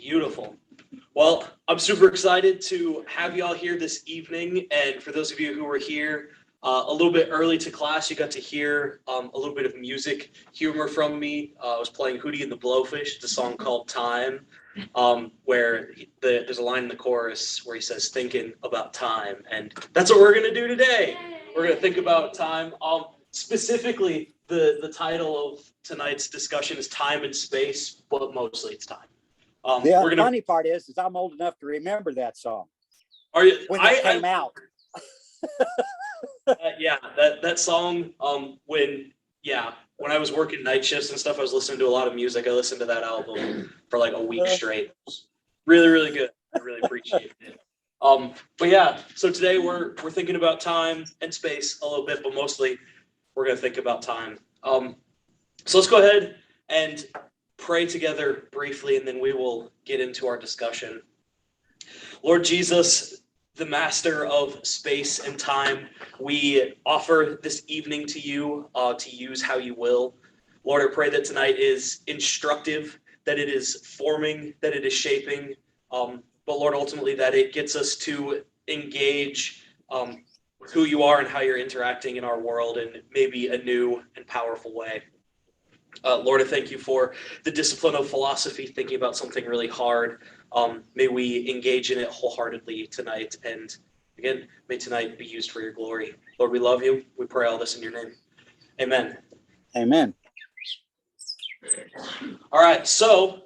Beautiful. Well, I'm super excited to have you all here this evening. And for those of you who were here a little bit early to class, you got to hear a little bit of music humor from me. I was playing Hootie and the Blowfish, the song called Time, where there's a line in the chorus where he says, thinking about time. And that's what we're going to do today. We're going to think about time. Specifically, the title of tonight's discussion is Time and Space, but mostly it's time. The funny part is I'm old enough to remember that song. Are you? When it came out. Yeah, that song. When I was working night shifts and stuff, I was listening to a lot of music. I listened to that album for like a week straight. It was really, really good. I really appreciate it. But yeah, so today we're thinking about time and space a little bit, but mostly we're gonna think about time. So let's go ahead and pray together briefly, and then we will get into our discussion. Lord Jesus, the master of space and time, we offer this evening to you to use how you will. Lord, I pray that tonight is instructive, that it is forming, that it is shaping, but Lord, ultimately that it gets us to engage who you are and how you're interacting in our world in maybe a new and powerful way. Lord, I thank you for the discipline of philosophy, thinking about something really hard. May we engage in it wholeheartedly tonight. And again, may tonight be used for your glory. Lord, we love you. We pray all this in your name. Amen. Amen. All right, so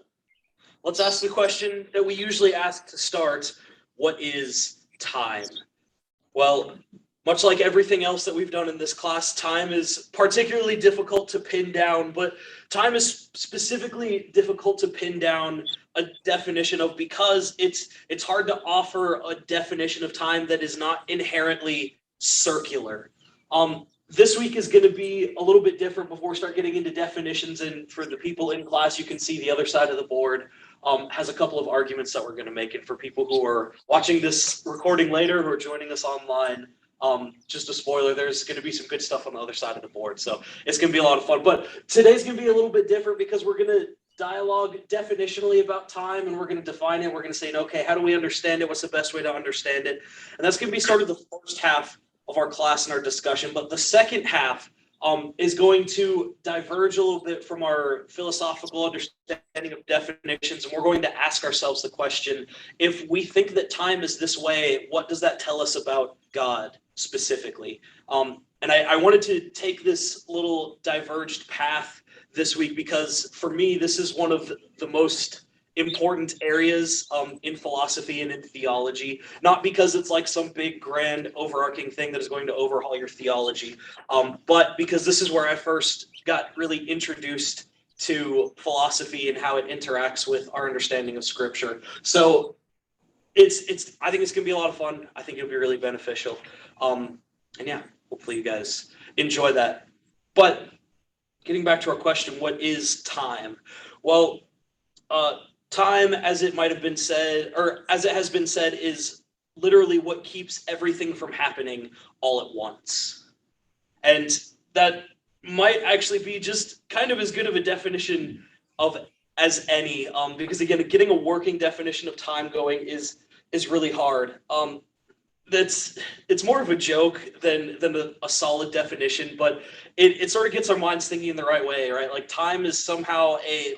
let's ask the question that we usually ask to start. What is time? Well, much like everything else that we've done in this class, time is particularly difficult to pin down, but time is specifically difficult to pin down a definition of because it's hard to offer a definition of time that is not inherently circular. This week is going to be a little bit different before we start getting into definitions, and for the people in class, you can see the other side of the board has a couple of arguments that we're going to make, and for people who are watching this recording later, who are joining us online, just a spoiler, there's going to be some good stuff on the other side of the board. So it's going to be a lot of fun. But today's going to be a little bit different because we're going to dialogue definitionally about time, and we're going to define it. We're going to say, okay, how do we understand it? What's the best way to understand it? And that's going to be sort of the first half of our class and our discussion. But the second half is going to diverge a little bit from our philosophical understanding of definitions. And we're going to ask ourselves the question, if we think that time is this way, what does that tell us about God specifically? And I wanted to take this little diverged path this week because for me, this is one of the most important areas in philosophy and in theology, not because it's like some big grand overarching thing that is going to overhaul your theology, but because this is where I first got really introduced to philosophy and how it interacts with our understanding of scripture. So I think it's gonna be a lot of fun. I think it'll be really beneficial. And yeah, hopefully you guys enjoy that. But getting back to our question, what is time? Well, time, as it might have been said, or as it has been said, is literally what keeps everything from happening all at once. And that might actually be just kind of as good of a definition of as any, because again, getting a working definition of time going is really hard. It's more of a joke than a solid definition, but it sort of gets our minds thinking in the right way, right? Like time is somehow it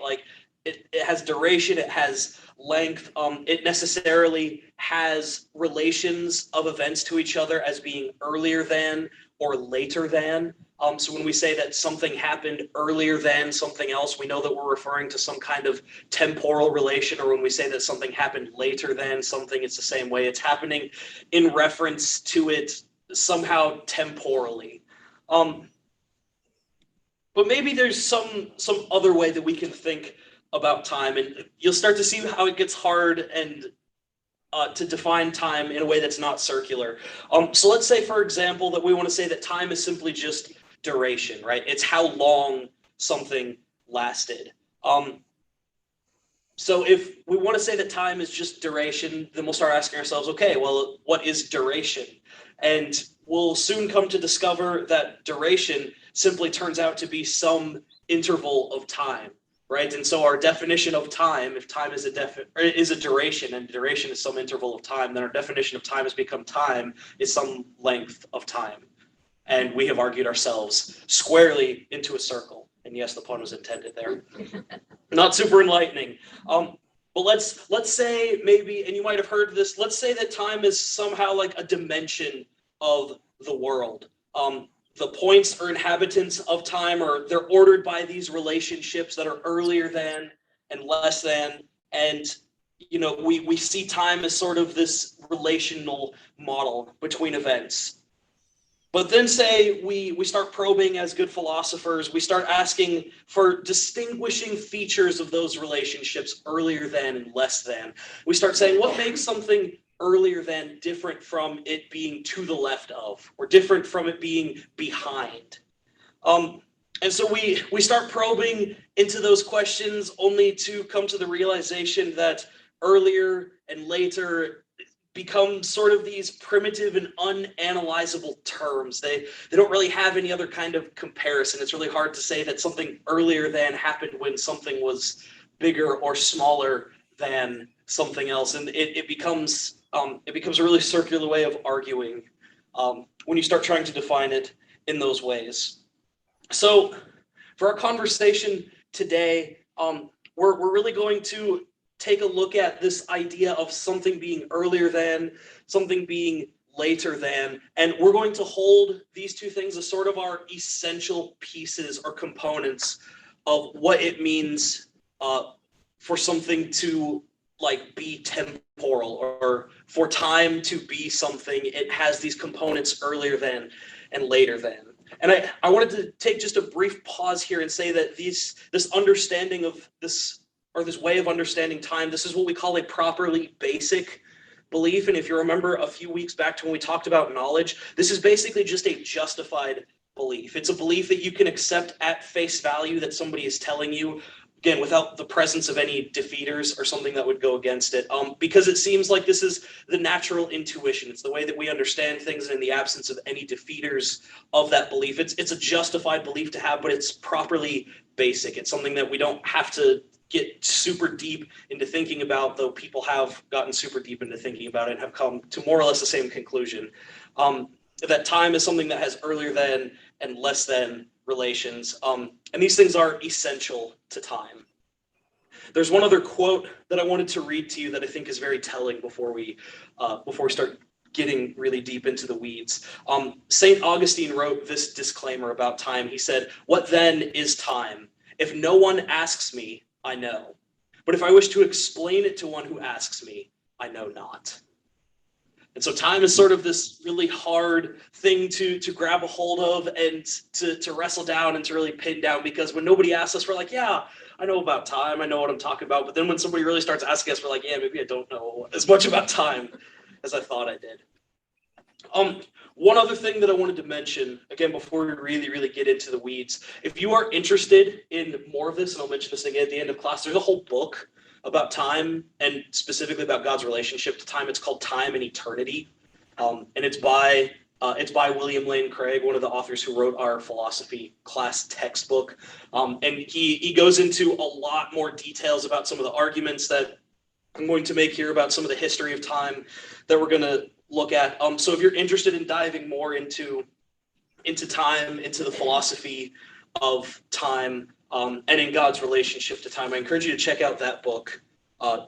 has duration, it has length, it necessarily has relations of events to each other as being earlier than or later than. So when we say that something happened earlier than something else, we know that we're referring to some kind of temporal relation, or when we say that something happened later than something, it's the same way. It's happening in reference to it somehow temporally. But maybe there's some other way that we can think about time, and you'll start to see how it gets hard and to define time in a way that's not circular. So let's say, for example, that we want to say that time is simply just duration, right? It's how long something lasted. So if we want to say that time is just duration, then we'll start asking ourselves, okay, well, what is duration? And we'll soon come to discover that duration simply turns out to be some interval of time, right? And so our definition of time, if time is a duration, and duration is some interval of time, then our definition of time has become time is some length of time. And we have argued ourselves squarely into a circle. And yes, the pun was intended there. Not super enlightening. But let's say maybe, and you might have heard this, let's say that time is somehow like a dimension of the world. The points or inhabitants of time they're ordered by these relationships that are earlier than and less than. And, we see time as sort of this relational model between events. But then say we start probing as good philosophers, we start asking for distinguishing features of those relationships earlier than and less than. We start saying what makes something earlier than different from it being to the left of, or different from it being behind. And so we start probing into those questions only to come to the realization that earlier and later become sort of these primitive and unanalyzable terms. They don't really have any other kind of comparison. It's really hard to say that something earlier than happened when something was bigger or smaller than something else. And it becomes a really circular way of arguing when you start trying to define it in those ways. So for our conversation today, we're really going to take a look at this idea of something being earlier than, something being later than, and we're going to hold these two things as sort of our essential pieces or components of what it means for something to be temporal, or for time to be something. It has these components earlier than and later than. And I wanted to take just a brief pause here and say that this understanding of this, or this way of understanding time, this is what we call a properly basic belief. And if you remember a few weeks back to when we talked about knowledge, this is basically just a justified belief. It's a belief that you can accept at face value that somebody is telling you, again, without the presence of any defeaters or something that would go against it, because it seems like this is the natural intuition. It's the way that we understand things in the absence of any defeaters of that belief. It's a justified belief to have, but it's properly basic. It's something that we don't have to get super deep into thinking about, though people have gotten super deep into thinking about it and have come to more or less the same conclusion. That time is something that has earlier than and less than relations. And these things are essential to time. There's one other quote that I wanted to read to you that I think is very telling before we start getting really deep into the weeds. St. Augustine wrote this disclaimer about time. He said, "What then is time? If no one asks me, I know. But if I wish to explain it to one who asks me, I know not." And so time is sort of this really hard thing to grab a hold of and to wrestle down and to really pin down, because when nobody asks us, we're like, yeah, I know about time. I know what I'm talking about. But then when somebody really starts asking us, we're like, yeah, maybe I don't know as much about time as I thought I did. One other thing that I wanted to mention, again, before we really get into the weeds, if you are interested in more of this, and I'll mention this again at the end of class, there's a whole book about time, and specifically about God's relationship to time. It's called Time and Eternity, and it's by William Lane Craig, one of the authors who wrote our philosophy class textbook, and he goes into a lot more details about some of the arguments that I'm going to make here, about some of the history of time that we're going to look at. So if you're interested in diving more into time, into the philosophy of time, and in God's relationship to time, I encourage you to check out that book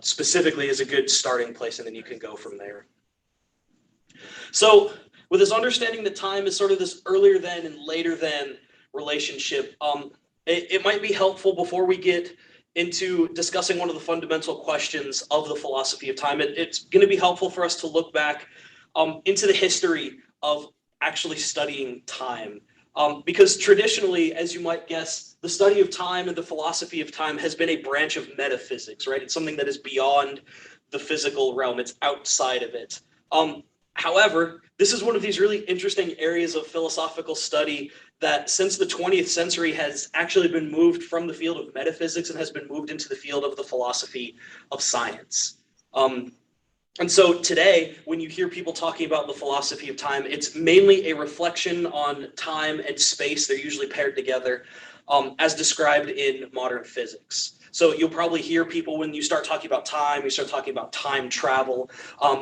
specifically as a good starting place, and then you can go from there. So with this understanding that time is sort of this earlier than and later than relationship, it might be helpful before we get into discussing one of the fundamental questions of the philosophy of time. It's going to be helpful for us to look back into the history of actually studying time. Because traditionally, as you might guess, the study of time and the philosophy of time has been a branch of metaphysics, right? It's something that is beyond the physical realm. It's outside of it. However, this is one of these really interesting areas of philosophical study that since the 20th century has actually been moved from the field of metaphysics and has been moved into the field of the philosophy of science. And so today, when you hear people talking about the philosophy of time, it's mainly a reflection on time and space. They're usually paired together. as described in modern physics. So you'll probably hear people, when you start talking about time, you start talking about time travel,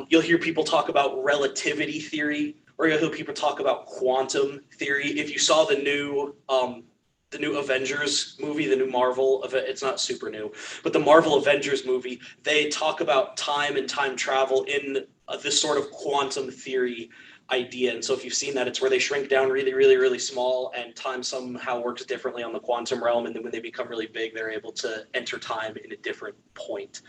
you'll hear people talk about relativity theory, or you'll hear people talk about quantum theory. If you saw the new Avengers movie, the new Marvel, it's not super new, but the Marvel Avengers movie, they talk about time and time travel in this sort of quantum theory idea. And so if you've seen that, it's where they shrink down really, really, really small, and time somehow works differently on the quantum realm. And then when they become really big, they're able to enter time in a different point.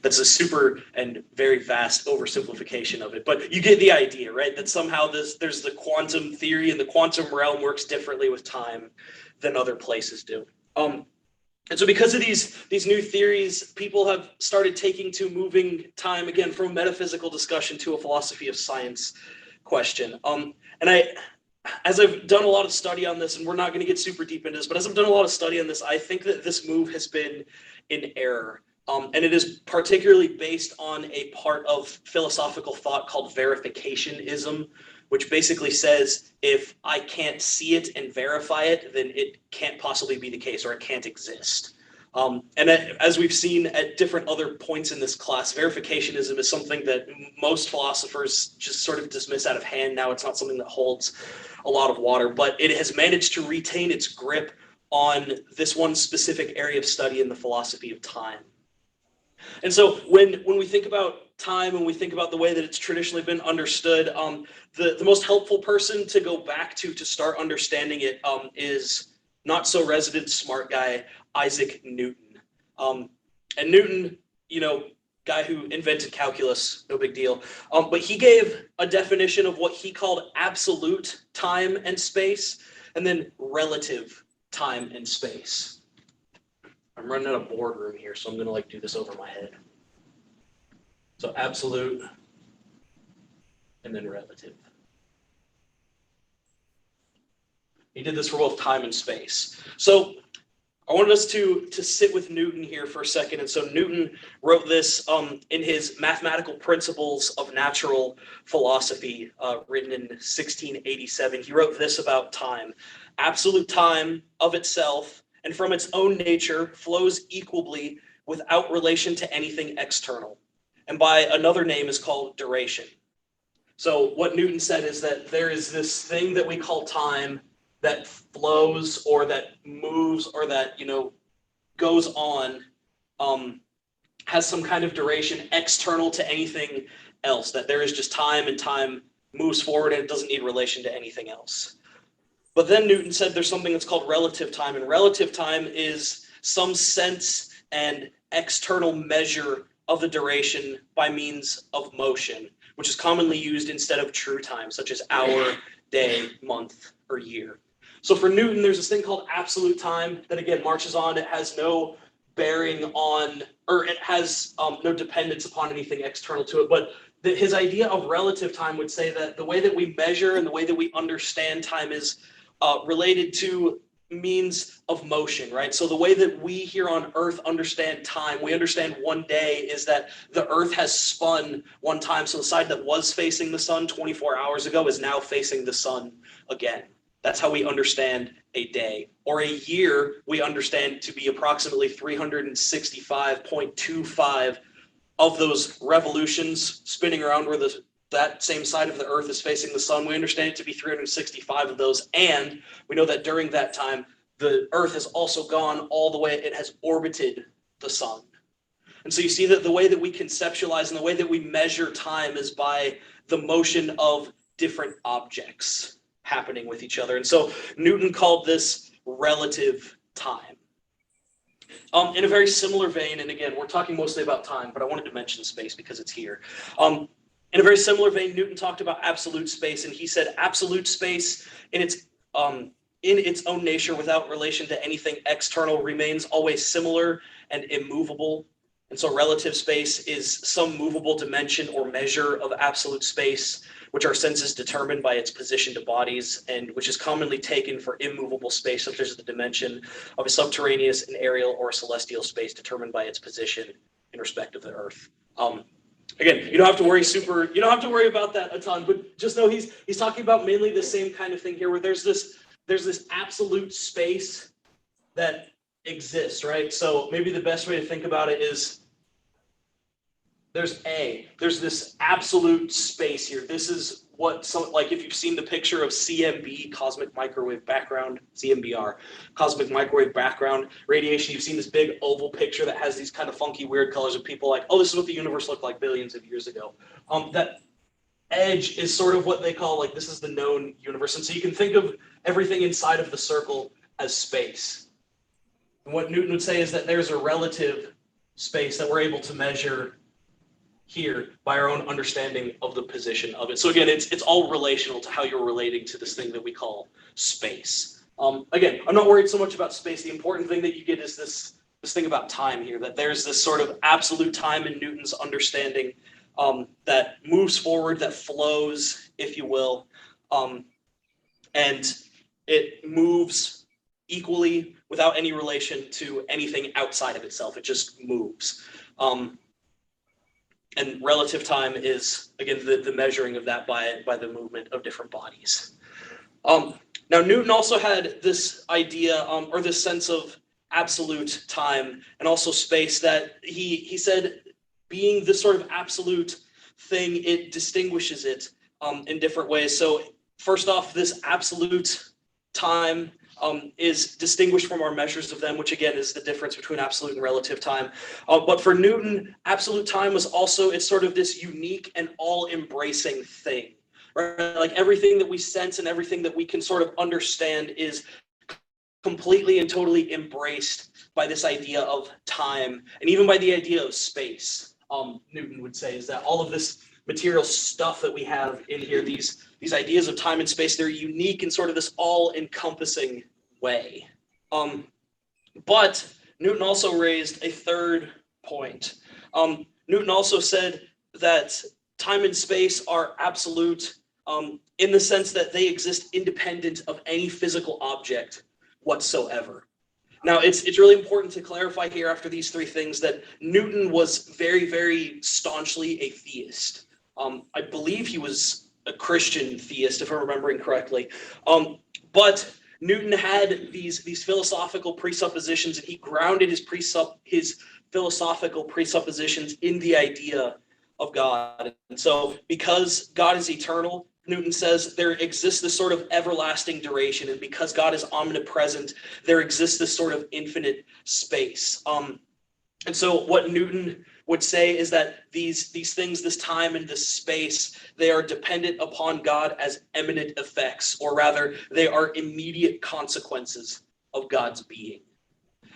That's a super and very vast oversimplification of it, but you get the idea, right? That somehow there's the quantum theory, and the quantum realm works differently with time than other places do. And so because of these new theories, people have started taking to moving time, again, from a metaphysical discussion to a philosophy of science question. As I've done a lot of study on this, and we're not going to get super deep into this, but as I've done a lot of study on this, I think that this move has been in error. And it is particularly based on a part of philosophical thought called verificationism, which basically says if I can't see it and verify it, then it can't possibly be the case, or it can't exist. As we've seen at different other points in this class, verificationism is something that most philosophers just sort of dismiss out of hand now. It's not something that holds a lot of water, but it has managed to retain its grip on this one specific area of study in the philosophy of time. And so when we think about time, and we think about the way that it's traditionally been understood, the most helpful person to go back to start understanding it is not so resident smart guy, Isaac Newton. And Newton, guy who invented calculus, no big deal. But he gave a definition of what he called absolute time and space, and then relative time and space. I'm running out of boardroom here, so I'm going to do this over my head. So absolute, and then relative. He did this for both time and space. So I wanted us to sit with Newton here for a second. And so Newton wrote this in his Mathematical Principles of Natural Philosophy, written in 1687. He wrote this about time. Absolute time of itself and from its own nature flows equably without relation to anything external, and by another name is called duration. So what Newton said is that there is this thing that we call time that flows, or that moves, or that goes on, has some kind of duration external to anything else, that there is just time, and time moves forward and it doesn't need relation to anything else. But then Newton said there's something that's called relative time, and relative time is some sense and external measure of the duration by means of motion, which is commonly used instead of true time, such as hour, day, month, or year. So for Newton, there's this thing called absolute time that, again, marches on. It has no bearing on, or it has no dependence upon anything external to it. But his idea of relative time would say that the way that we measure and the way that we understand time is related to means of motion, right? So the way that we here on Earth understand time, we understand one day is that the Earth has spun one time. So the side that was facing the sun 24 hours ago is now facing the sun again. That's how we understand a day. Or a year, we understand to be approximately 365.25 of those revolutions spinning around where that same side of the Earth is facing the sun. We understand it to be 365 of those. And we know that during that time, the Earth has also gone all the way, it has orbited the sun. And so you see that the way that we conceptualize and the way that we measure time is by the motion of different objects happening with each other. And so Newton called this relative time. In a very similar vein, and again, we're talking mostly about time, but I wanted to mention space because it's here. In a very similar vein, Newton talked about absolute space, and he said absolute space in its own nature without relation to anything external remains always similar and immovable. And so relative space is some movable dimension or measure of absolute space, which our senses determine by its position to bodies, and which is commonly taken for immovable space, such as the dimension of a subterraneous, an aerial, or a celestial space determined by its position in respect of the Earth. Again, you don't have to worry about that a ton, but just know he's talking about mainly the same kind of thing here, where there's this absolute space that exist, right? So maybe the best way to think about it is there's this absolute space here. This is what like if you've seen the picture of CMB, cosmic microwave background, CMBR, cosmic microwave background radiation, you've seen this big oval picture that has these kind of funky, weird colors of people like, oh, this is what the universe looked like billions of years ago. That edge is sort of what they call like, this is the known universe. And so you can think of everything inside of the circle as space. And what Newton would say is that there's a relative space that we're able to measure here by our own understanding of the position of it. So again, it's all relational to how you're relating to this thing that we call space. Again, I'm not worried so much about space. The important thing that you get is this thing about time here, that there's this sort of absolute time in Newton's understanding that moves forward, that flows, if you will, and it moves equally without any relation to anything outside of itself. It just moves. And relative time is, again, the measuring of that by the movement of different bodies. Now, Newton also had this idea or this sense of absolute time and also space that he said being this sort of absolute thing, it distinguishes it in different ways. So first off, this absolute time is distinguished from our measures of them, which again is the difference between absolute and relative time. But for Newton, absolute time was also, it's sort of this unique and all-embracing thing, right? Like everything that we sense and everything that we can sort of understand is completely and totally embraced by this idea of time and even by the idea of space. Newton would say is that all of this material stuff that we have in here, these ideas of time and space, they're unique in sort of this all-encompassing way. But Newton also raised a third point. Newton also said that time and space are absolute in the sense that they exist independent of any physical object whatsoever. Now, it's really important to clarify here after these three things that Newton was very, very staunchly a theist. I believe he was a Christian theist, if I'm remembering correctly. But Newton had these philosophical presuppositions, and he grounded his philosophical presuppositions in the idea of God. And so because God is eternal, Newton says there exists this sort of everlasting duration, and because God is omnipresent, there exists this sort of infinite space. And so what Newton would say is that these things, this time and this space, they are dependent upon God as eminent effects, or rather, they are immediate consequences of God's being.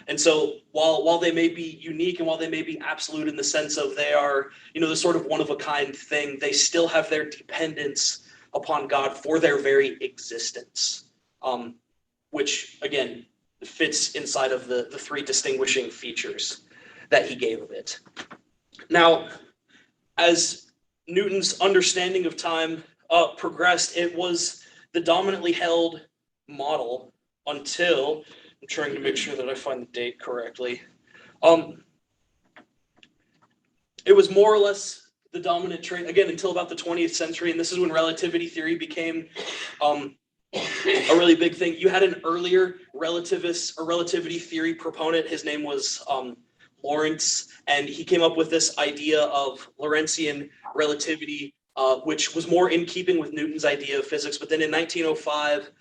And so while they may be unique and while they may be absolute in the sense of they are, the sort of one-of-a-kind thing, they still have their dependence upon God for their very existence, which, again, fits inside of the three distinguishing features that he gave of it. Now, as Newton's understanding of time progressed, it was the dominantly held model until, I'm trying to make sure that I find the date correctly. It was more or less the dominant trait, again, until about the 20th century, and this is when relativity theory became a really big thing. You had an earlier relativist or relativity theory proponent. His name was Lorentz, and he came up with this idea of Lorentzian relativity, which was more in keeping with Newton's idea of physics. But then in 1905,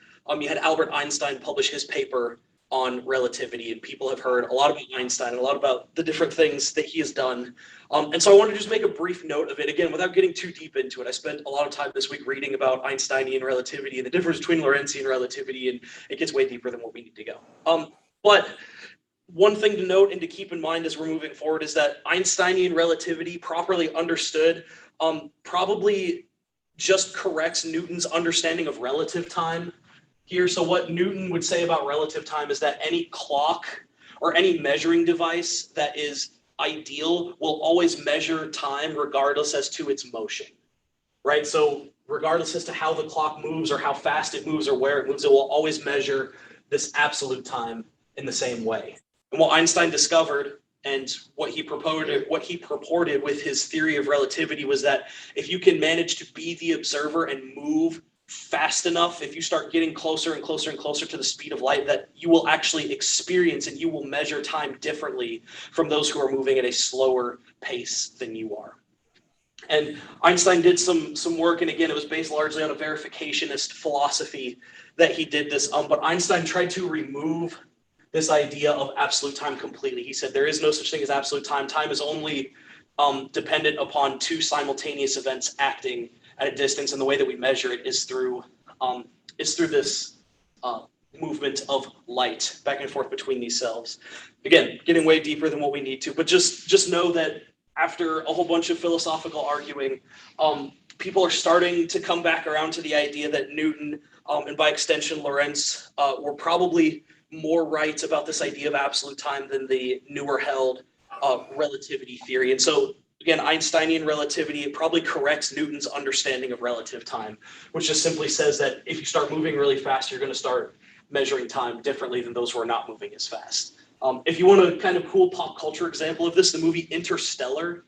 you had Albert Einstein publish his paper on relativity, and people have heard a lot about Einstein and a lot about the different things that he has done. And so I want to just make a brief note of it, again, without getting too deep into it. I spent a lot of time this week reading about Einsteinian relativity and the difference between Lorentzian relativity, and it gets way deeper than what we need to go. But one thing to note and to keep in mind as we're moving forward is that Einsteinian relativity, properly understood, probably just corrects Newton's understanding of relative time here. So what Newton would say about relative time is that any clock or any measuring device that is ideal will always measure time regardless as to its motion, right? So regardless as to how the clock moves or how fast it moves or where it moves, it will always measure this absolute time in the same way. And what Einstein discovered and what he purported with his theory of relativity was that if you can manage to be the observer and move fast enough, if you start getting closer and closer and closer to the speed of light, that you will actually experience and you will measure time differently from those who are moving at a slower pace than you are. And Einstein did some work, and again, it was based largely on a verificationist philosophy that he did this. But Einstein tried to remove this idea of absolute time completely. He said there is no such thing as absolute time. Time is only dependent upon two simultaneous events acting at a distance, and the way that we measure it is through this movement of light back and forth between these cells. Again, getting way deeper than what we need to, but just know that after a whole bunch of philosophical arguing, people are starting to come back around to the idea that Newton and by extension Lorentz were probably more right about this idea of absolute time than the newer held relativity theory. And so again, Einsteinian relativity, it probably corrects Newton's understanding of relative time, which just simply says that if you start moving really fast, you're going to start measuring time differently than those who are not moving as fast. If you want a kind of cool pop culture example of this, the movie Interstellar,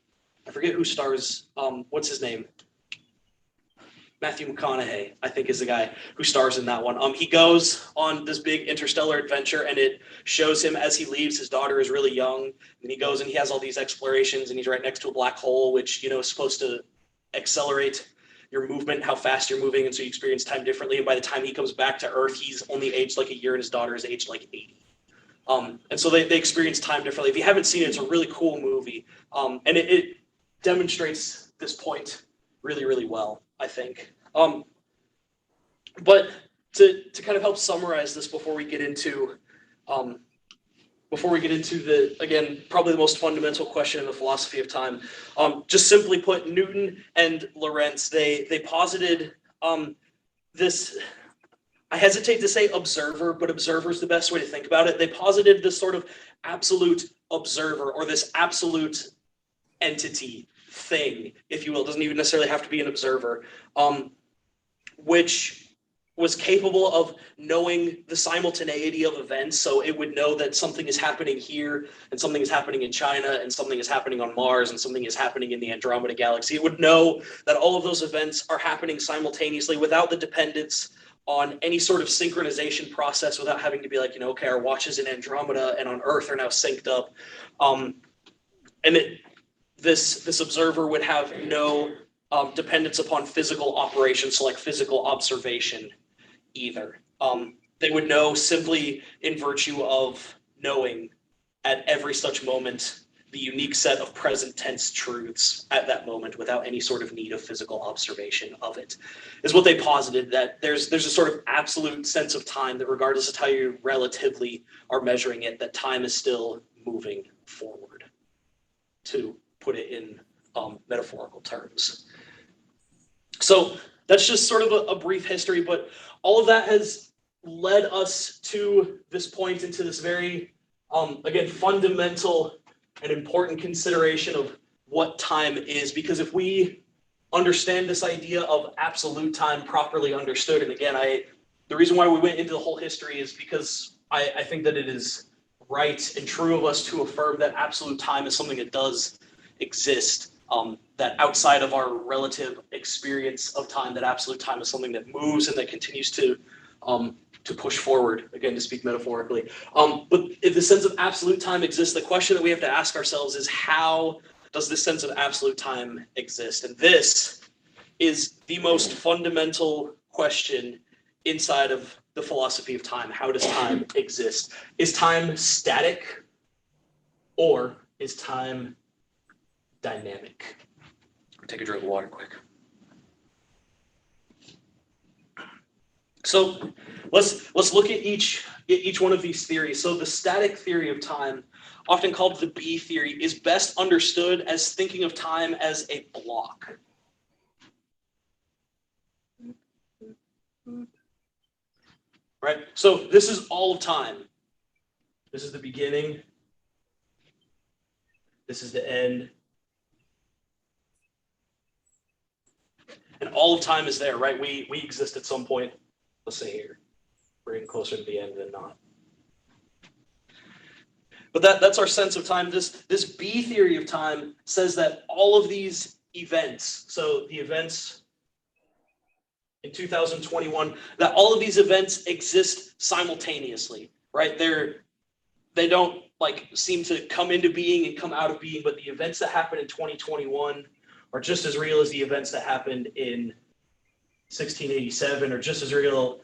I forget who stars, what's his name? Matthew McConaughey, I think, is the guy who stars in that one. He goes on this big interstellar adventure, and it shows him as he leaves. His daughter is really young, and he goes and he has all these explorations, and he's right next to a black hole, which, you know, is supposed to accelerate your movement, how fast you're moving, and so you experience time differently. And by the time he comes back to Earth, he's only aged like a year, and his daughter is aged like 80. And so they experience time differently. If you haven't seen it, it's a really cool movie, and it demonstrates this point really, really well, I think. But to kind of help summarize this before we get into the, again, probably the most fundamental question in the philosophy of time, just simply put, Newton and Lorentz, they posited this, I hesitate to say observer, but observer is the best way to think about it. They posited this sort of absolute observer, or this absolute entity thing, if you will. It doesn't even necessarily have to be an observer, which was capable of knowing the simultaneity of events. So it would know that something is happening here, and something is happening in China, and something is happening on Mars, and something is happening in the Andromeda Galaxy. It would know that all of those events are happening simultaneously without the dependence on any sort of synchronization process, without having to be like, okay, our watches in Andromeda and on Earth are now synced up. This observer would have no dependence upon physical operations, so like physical observation either. They would know simply in virtue of knowing at every such moment the unique set of present tense truths at that moment without any sort of need of physical observation of it, is what they posited, that there's a sort of absolute sense of time that regardless of how you relatively are measuring it, that time is still moving forward, to put it in metaphorical terms. So that's just sort of a brief history, but all of that has led us to this point, into this very, again, fundamental and important consideration of what time is. Because if we understand this idea of absolute time properly understood, and again, the reason why we went into the whole history is because I think that it is right and true of us to affirm that absolute time is something that does exist, that outside of our relative experience of time, that absolute time is something that moves and that continues to push forward, again, to speak metaphorically. But if the sense of absolute time exists, the question that we have to ask ourselves is, how does this sense of absolute time exist? And this is the most fundamental question inside of the philosophy of time. How does time exist? Is time static, or is time dynamic? I'll take a drink of water quick. So let's look at each one of these theories. So the static theory of time, often called the B theory, is best understood as thinking of time as a block. Right? So this is all of time. This is the beginning. This is the end. And all of time is there, right? We exist at some point. Let's say here. We're getting closer to the end than not. But that's our sense of time. This B theory of time says that all of these events, so the events in 2021, that all of these events exist simultaneously, right? They don't like seem to come into being and come out of being, but the events that happen in 2021 are just as real as the events that happened in 1687, or just as real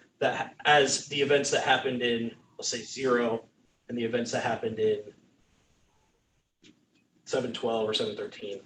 as the events that happened in, let's say, 0, and the events that happened in 712 or 713.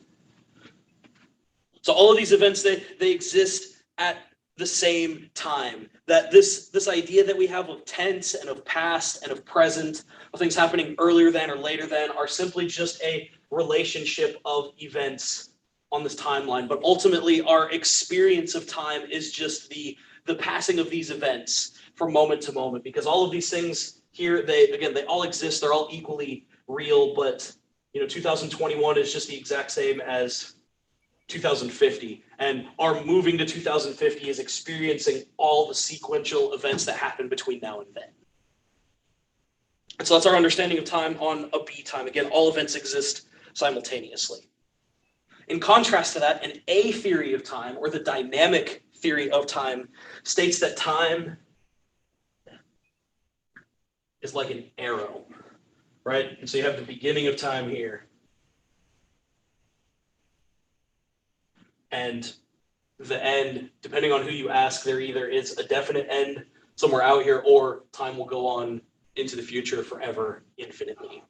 So all of these events, they exist at the same time. That this idea that we have of tense and of past and of present, of things happening earlier than or later than, are simply just a relationship of events on this timeline. But ultimately, our experience of time is just the passing of these events from moment to moment, because all of these things here, they all exist. They're all equally real, but 2021 is just the exact same as 2050, and our moving to 2050 is experiencing all the sequential events that happen between now and then. And so that's our understanding of time on a B time. Again, all events exist simultaneously. In contrast to that, an A theory of time, or the dynamic theory of time, states that time is like an arrow, right? And so you have the beginning of time here, and the end, depending on who you ask, there either is a definite end somewhere out here, or time will go on into the future forever, infinitely.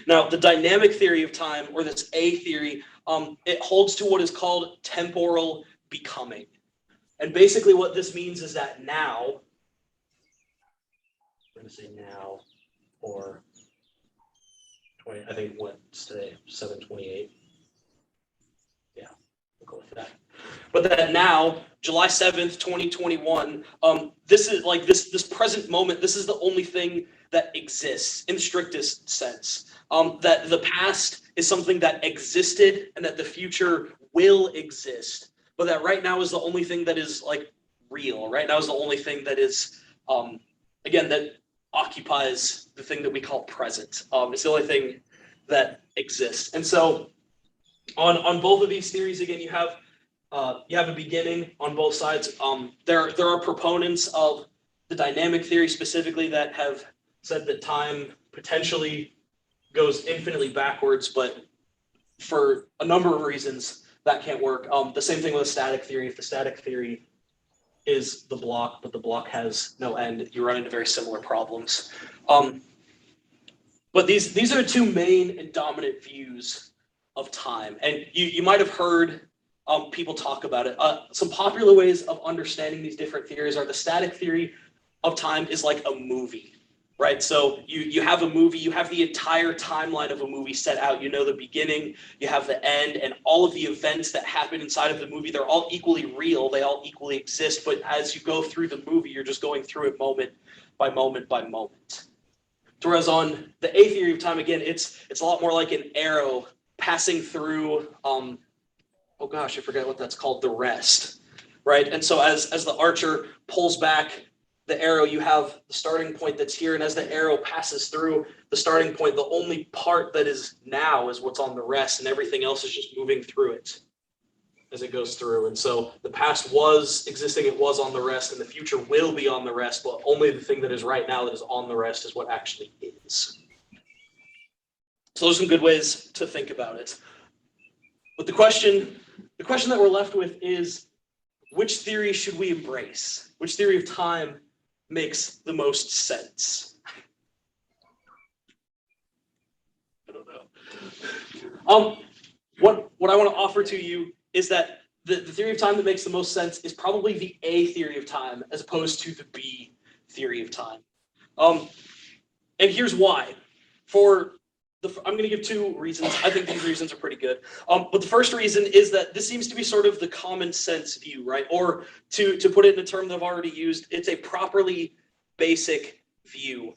Now, the dynamic theory of time, or this A theory, it holds to what is called temporal becoming. And basically what this means is that now, we're going to say now, or 20, I think what's today, 7/28. Yeah, we'll go with that. But that now, July 7th, 2021, this is like this present moment, this is the only thing that exists in the strictest sense. That the past is something that existed and that the future will exist, but that right now is the only thing that is like real. Right now is the only thing that is, again, that occupies the thing that we call present. It's the only thing that exists. And so on both of these theories, again, you have a beginning on both sides. There are proponents of the dynamic theory specifically that have said that time potentially goes infinitely backwards, but for a number of reasons that can't work. The same thing with a static theory. If the static theory is the block, but the block has no end, you run into very similar problems. But these are the two main and dominant views of time, and you might have heard people talk about it. Some popular ways of understanding these different theories are the static theory of time is like a movie, right? So you have a movie, you have the entire timeline of a movie set out. You know the beginning, you have the end, and all of the events that happen inside of the movie, they're all equally real, they all equally exist, but as you go through the movie, you're just going through it moment by moment by moment. Whereas on the A theory of time, again, it's a lot more like an arrow passing through, oh gosh, I forget what that's called, the rest, right? And so as the archer pulls back the arrow, you have the starting point that's here, and as the arrow passes through the starting point, the only part that is now is what's on the rest, and everything else is just moving through it as it goes through. And so the past was existing, it was on the rest, and the future will be on the rest, but only the thing that is right now that is on the rest is what actually is. So those are some good ways to think about it. But the question that we're left with is, which theory should we embrace? Which theory of time makes the most sense? I don't know. What I want to offer to you is that the theory of time that makes the most sense is probably the A theory of time as opposed to the B theory of time. And here's why. I'm going to give two reasons. I think these reasons are pretty good. But the first reason is that this seems to be sort of the common sense view, right? Or to put it in a term that I've already used, it's a properly basic view.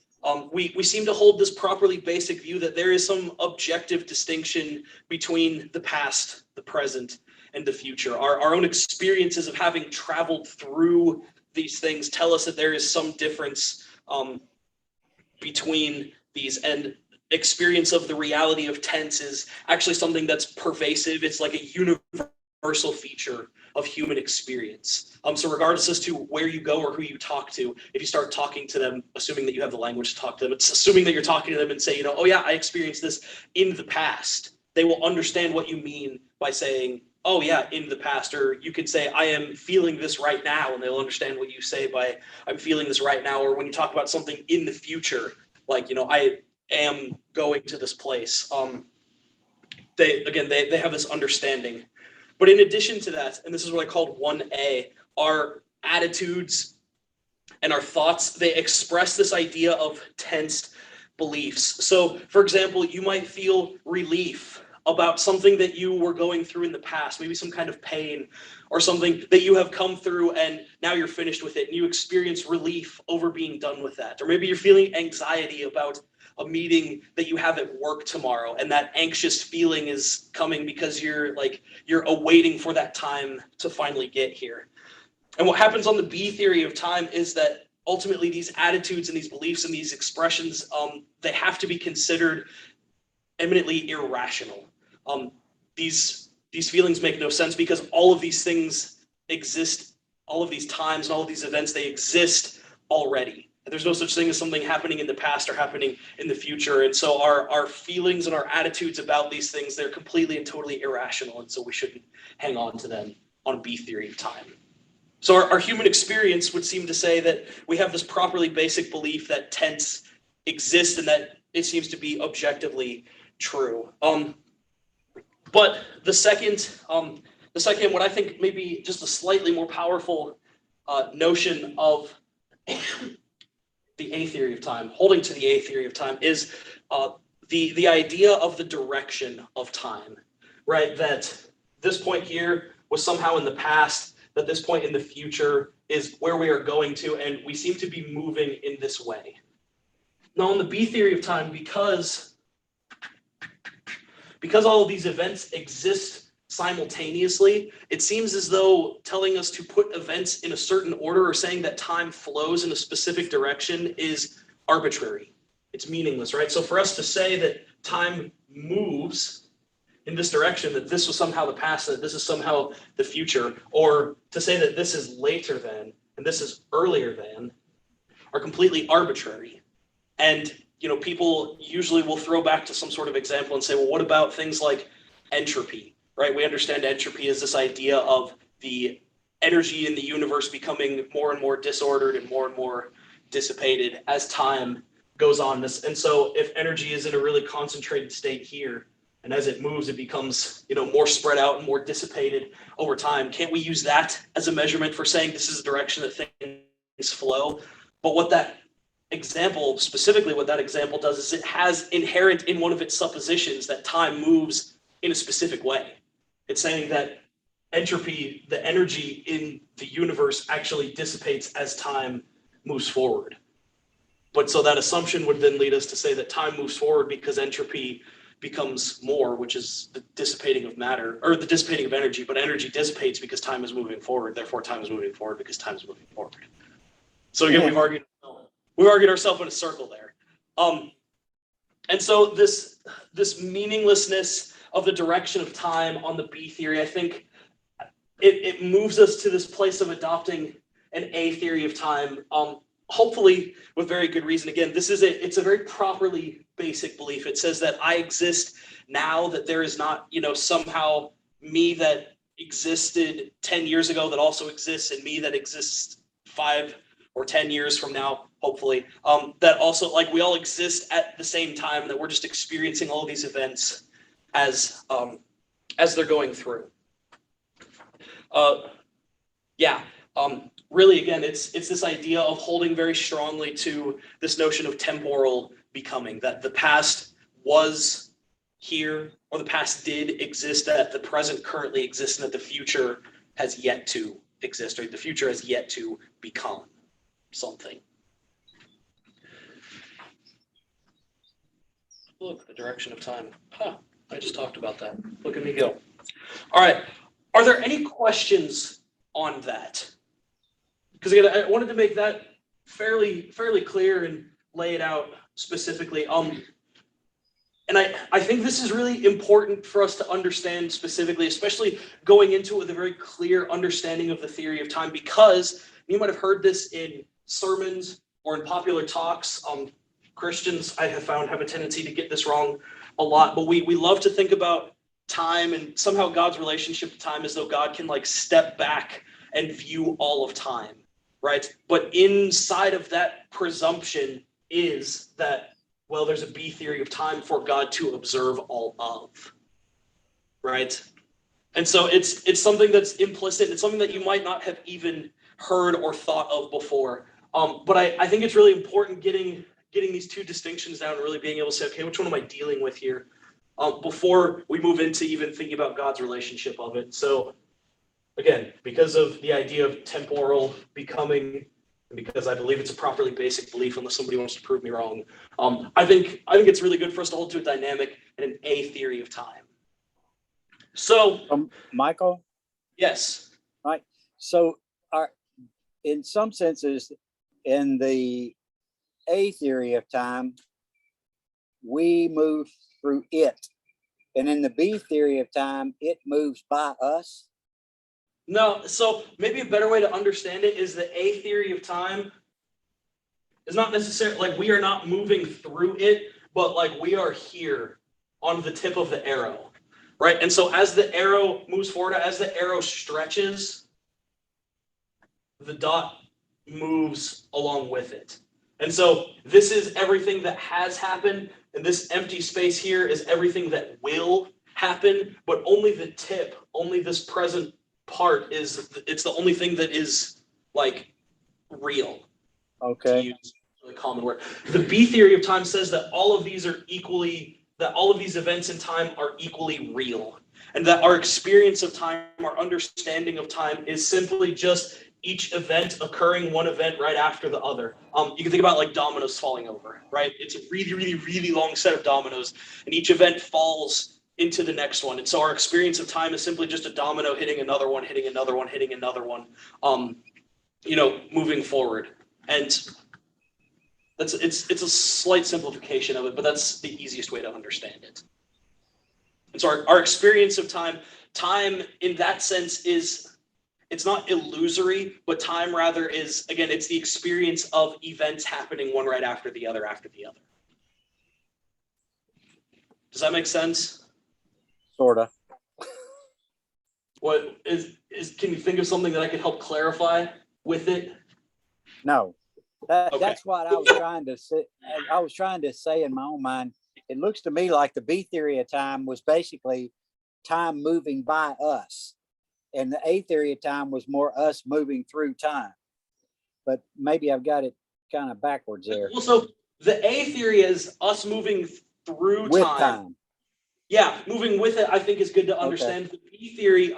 We seem to hold this properly basic view that there is some objective distinction between the past, the present, and the future. Our own experiences of having traveled through these things tell us that there is some difference between these, and experience of the reality of tense is actually something that's pervasive. It's like a universal universal feature of human experience. So regardless as to where you go or who you talk to, if you start talking to them, assuming that you have the language to talk to them, it's assuming that you're talking to them and say, you know, oh yeah, I experienced this in the past. They will understand what you mean by saying, oh yeah, in the past. Or you could say, I am feeling this right now, and they'll understand what you say by, I'm feeling this right now. Or when you talk about something in the future, like, you know, I am going to this place. They have this understanding. But in addition to that, and this is what I called 1A, our attitudes and our thoughts, they express this idea of tensed beliefs. So, for example, you might feel relief about something that you were going through in the past, maybe some kind of pain or something that you have come through and now you're finished with it and you experience relief over being done with that. Or maybe you're feeling anxiety about a meeting that you have at work tomorrow, and that anxious feeling is coming because you're awaiting for that time to finally get here. And what happens on the B theory of time is that ultimately these attitudes and these beliefs and these expressions, they have to be considered eminently irrational. These feelings make no sense because all of these things exist, all of these times and all of these events, they exist already. There's no such thing as something happening in the past or happening in the future. And so our feelings and our attitudes about these things, they're completely and totally irrational. And so we shouldn't hang on to them on B theory of time. So our human experience would seem to say that we have this properly basic belief that tense exists and that it seems to be objectively true. But the second, what I think maybe just a slightly more powerful notion of the A theory of time, holding to the A theory of time, is the idea of the direction of time, right? That this point here was somehow in the past, that this point in the future is where we are going to, and we seem to be moving in this way. Now, in the B theory of time, because all of these events exist simultaneously, it seems as though telling us to put events in a certain order or saying that time flows in a specific direction is arbitrary. It's meaningless, right? So for us to say that time moves in this direction, that this was somehow the past, that this is somehow the future, or to say that this is later than and this is earlier than, are completely arbitrary. And people usually will throw back to some sort of example and say, well, what about things like entropy, right? We understand entropy as this idea of the energy in the universe becoming more and more disordered and more dissipated as time goes on. And so if energy is in a really concentrated state here, and as it moves, it becomes, more spread out and more dissipated over time. Can't we use that as a measurement for saying this is the direction that things flow? But what that example does is it has inherent in one of its suppositions that time moves in a specific way. It's saying that entropy, the energy in the universe, actually dissipates as time moves forward. But so that assumption would then lead us to say that time moves forward because entropy becomes more, which is the dissipating of matter, or the dissipating of energy, but energy dissipates because time is moving forward, therefore time is moving forward because time is moving forward. So again, we've argued ourselves in a circle there. And so this meaninglessness of the direction of time on the B theory, I think it moves us to this place of adopting an A theory of time, hopefully with very good reason. Again, it's a very properly basic belief. It says that I exist now, that there is not, somehow me that existed 10 years ago that also exists, and me that exists 5 or 10 years from now, hopefully, that also, like, we all exist at the same time, that we're just experiencing all of these events as they're going through. Really, again, it's this idea of holding very strongly to this notion of temporal becoming, that the past was here, or the past did exist, that the present currently exists, and that the future has yet to exist, or the future has yet to become something. Look, the direction of time. I just talked about that. Look at me go. All right. Are there any questions on that? Because again, I wanted to make that fairly clear and lay it out specifically. And I think this is really important for us to understand specifically, especially going into it with a very clear understanding of the theory of time, because you might have heard this in sermons or in popular talks. Christians, I have found, have a tendency to get this wrong a lot, but we love to think about time and somehow God's relationship to time as though God can like step back and view all of time, right? But inside of that presumption is that, well, there's a B theory of time for God to observe all of, right? And so it's something that's implicit. It's something that you might not have even heard or thought of before. But I think it's really important getting these two distinctions down and really being able to say, okay, which one am I dealing with here? Before we move into even thinking about God's relationship of it. So again, because of the idea of temporal becoming, because I believe it's a properly basic belief, unless somebody wants to prove me wrong, I think it's really good for us to hold to a dynamic and an A theory of time. So, Michael? yes. Right. So, in some senses, in the A theory of time, we move through it. And in the B theory of time, it moves by us. No, so maybe a better way to understand it is the A theory of time is not necessarily like we are not moving through it, but like we are here on the tip of the arrow, right? And so as the arrow moves forward, as the arrow stretches, the dot moves along with it. And so this is everything that has happened, and this empty space here is everything that will happen, but only the tip, only this present part it's the only thing that is like real. Okay. To use a really common word. The B theory of time says that all of these events in time are equally real, and that our experience of time, our understanding of time is simply just each event occurring one event right after the other. You can think about like dominoes falling over, right? It's a really, really, really long set of dominoes, and each event falls into the next one. And so our experience of time is simply just a domino hitting another one, hitting another one, hitting another one, moving forward. And it's a slight simplification of it, but that's the easiest way to understand it. And so our experience of time in that sense it's not illusory, but time rather is, again, it's the experience of events happening one right after the other after the other. Does that make sense? Sort of. What can you think of something that I could help clarify with it? No. Okay. That's what I was trying to say. I was trying to say in my own mind, it looks to me like the B theory of time was basically time moving by us. And the A theory of time was more us moving through time. But maybe I've got it kind of backwards there. Well, so the A theory is us moving through With time. Yeah, moving with it, I think is good to understand. Okay. The B theory,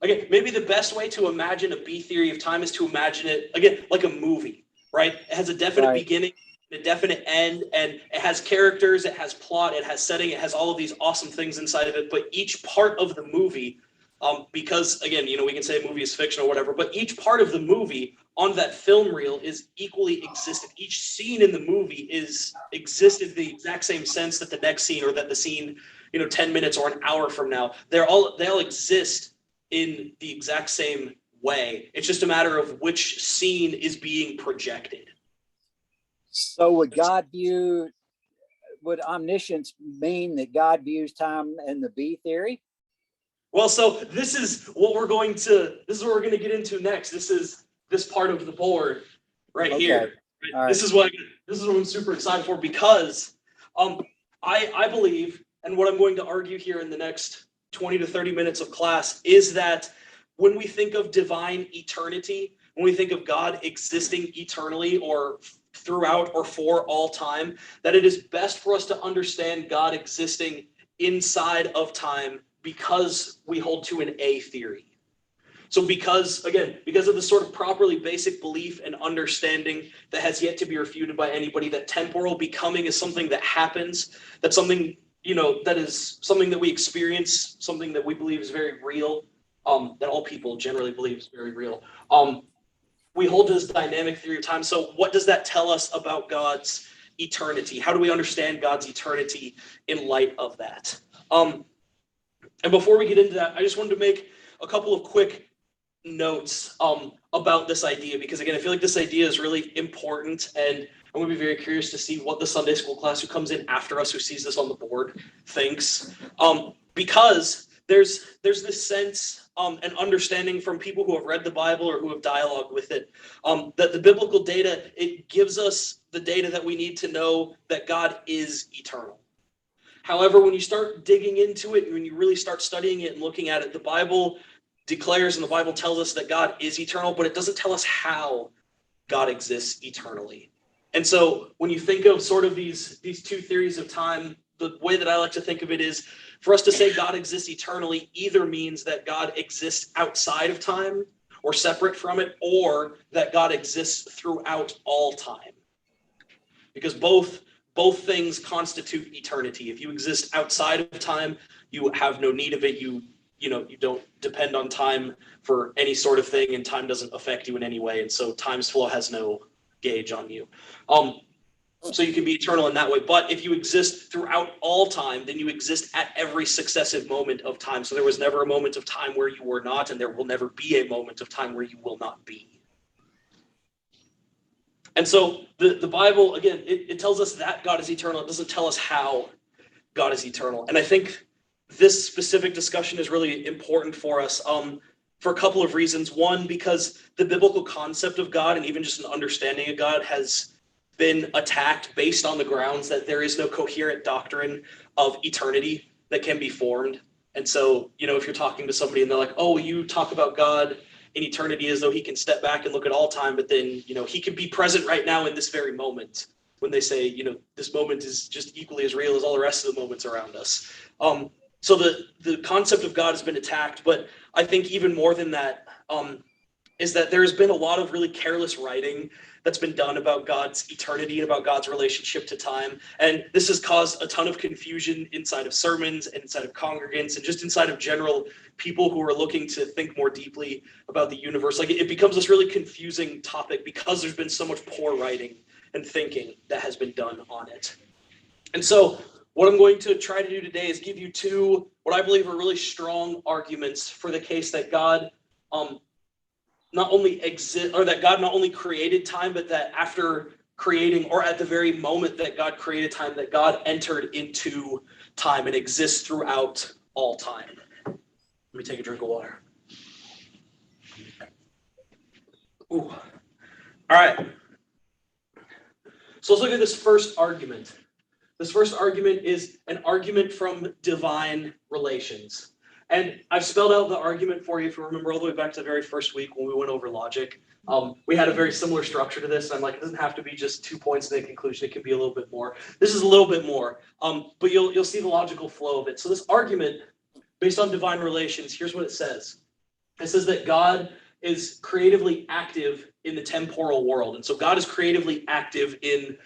again, maybe the best way to imagine a B theory of time is to imagine it, again, like a movie, right? It has a definite beginning, a definite end, and it has characters, it has plot, it has setting, it has all of these awesome things inside of it, but each part of the movie, because, again, we can say a movie is fiction or whatever, but each part of the movie on that film reel is equally existent. Each scene in the movie existed in the exact same sense that the next scene or that the scene, 10 minutes or an hour from now, they all exist in the exact same way. It's just a matter of which scene is being projected. So would omniscience mean that God views time in the B theory? Well, so this is what we're going to get into next. This is this part of the board right here. Right? This is what I'm super excited for, because I believe, and what I'm going to argue here in the next 20 to 30 minutes of class, is that when we think of divine eternity, when we think of God existing eternally or throughout or for all time, that it is best for us to understand God existing inside of time, because we hold to an A theory. So because of the sort of properly basic belief and understanding that has yet to be refuted by anybody, that temporal becoming is something that happens, that's something, that is something that we experience, something that we believe is very real, that all people generally believe is very real. We hold to this dynamic theory of time. So what does that tell us about God's eternity? How do we understand God's eternity in light of that? And before we get into that, I just wanted to make a couple of quick notes about this idea, because again, I feel like this idea is really important, and I'm going to be very curious to see what the Sunday school class who comes in after us, who sees this on the board, thinks. Because there's this sense and understanding from people who have read the Bible or who have dialogued with it, that the biblical data, it gives us the data that we need to know that God is eternal. However, when you start digging into it, when you really start studying it and looking at it, the Bible declares and the Bible tells us that God is eternal, but it doesn't tell us how God exists eternally. And so when you think of sort of these two theories of time, the way that I like to think of it is, for us to say God exists eternally either means that God exists outside of time or separate from it, or that God exists throughout all time. Because both things constitute eternity. If you exist outside of time, you have no need of it. You don't depend on time for any sort of thing, and time doesn't affect you in any way. And so time's flow has no gauge on you. So you can be eternal in that way. But if you exist throughout all time, then you exist at every successive moment of time. So there was never a moment of time where you were not, and there will never be a moment of time where you will not be. And so the Bible, again, it tells us that God is eternal. It doesn't tell us how God is eternal. And I think this specific discussion is really important for us for a couple of reasons. One, because the biblical concept of God and even just an understanding of God has been attacked based on the grounds that there is no coherent doctrine of eternity that can be formed. And so, if you're talking to somebody and they're like, oh, you talk about God in eternity as though he can step back and look at all time, but then, he can be present right now in this very moment. When they say, this moment is just equally as real as all the rest of the moments around us. So the concept of God has been attacked, but I think even more than that is that there's been a lot of really careless writing that's been done about God's eternity and about God's relationship to time. And this has caused a ton of confusion inside of sermons and inside of congregants and just inside of general people who are looking to think more deeply about the universe. Like, it becomes this really confusing topic because there's been so much poor writing and thinking that has been done on it. And so what I'm going to try to do today is give you two, what I believe are really strong arguments for the case that God not only exists, or that God not only created time, but that after creating, or at the very moment that God created time, that God entered into time and exists throughout all time. Let me take a drink of water. Ooh. All right. So let's look at this first argument. This first argument is an argument from divine relations. And I've spelled out the argument for you, if you remember all the way back to the very first week when we went over logic. We had a very similar structure to this. And I'm like, it doesn't have to be just 2 points in the conclusion. It can be a little bit more. This is a little bit more, but you'll see the logical flow of it. So this argument, based on divine relations, here's what it says. It says that God is creatively active in the temporal world. And so God is creatively active in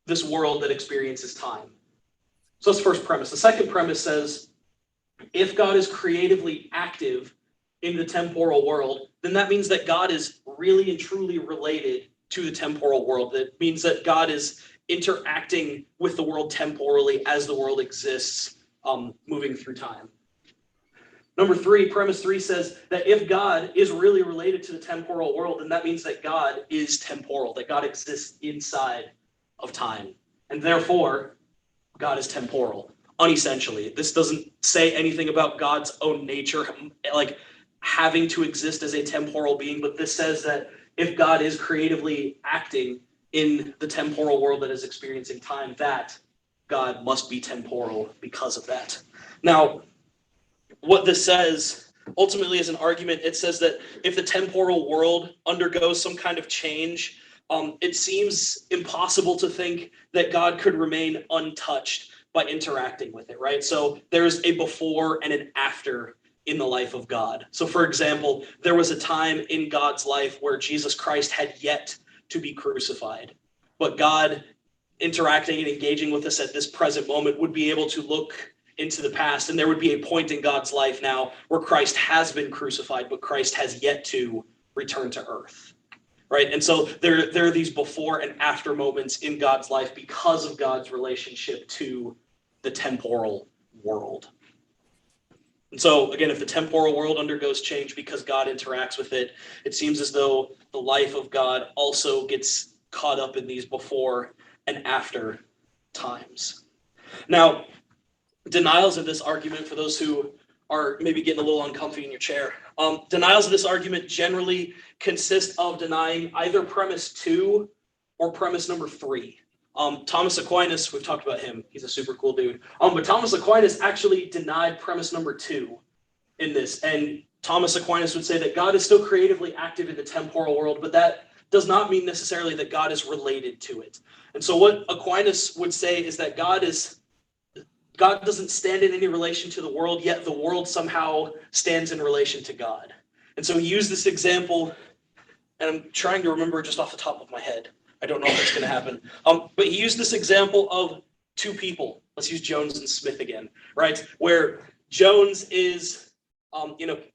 this world that experiences time. So that's the first premise. The second premise says, if God is creatively active in the temporal world, then that means that God is really and truly related to the temporal world. That means that God is interacting with the world temporally as the world exists, moving through time. Number three, premise three says that if God is really related to the temporal world, then that means that God is temporal, that God exists inside of time. And therefore, God is temporal. Unessentially. This doesn't say anything about God's own nature, like having to exist as a temporal being, but this says that if God is creatively acting in the temporal world that is experiencing time, that God must be temporal because of that. Now, what this says ultimately is an argument. It says that if the temporal world undergoes some kind of change, it seems impossible to think that God could remain untouched by interacting with it, right? So there's a before and an after in the life of God. So for example, there was a time in God's life where Jesus Christ had yet to be crucified, but God interacting and engaging with us at this present moment would be able to look into the past, and there would be a point in God's life now where Christ has been crucified, but Christ has yet to return to earth. right? And so there are these before and after moments in God's life because of God's relationship to the temporal world. And so, again, if the temporal world undergoes change because God interacts with it, it seems as though the life of God also gets caught up in these before and after times. Now, denials of this argument, for those who are maybe getting a little uncomfy in your chair, denials of this argument generally consist of denying either premise 2 or premise number 3. Thomas Aquinas, we've talked about him. He's a super cool dude. But Thomas Aquinas actually denied premise number 2 in this. And Thomas Aquinas would say that God is still creatively active in the temporal world, but that does not mean necessarily that God is related to it. And so what Aquinas would say is that God doesn't stand in any relation to the world, yet the world somehow stands in relation to God. And so he used this example, and I'm trying to remember just off the top of my head. I don't know if it's going to happen. But he used this example of two people. Let's use Jones and Smith again, right? Where Jones is,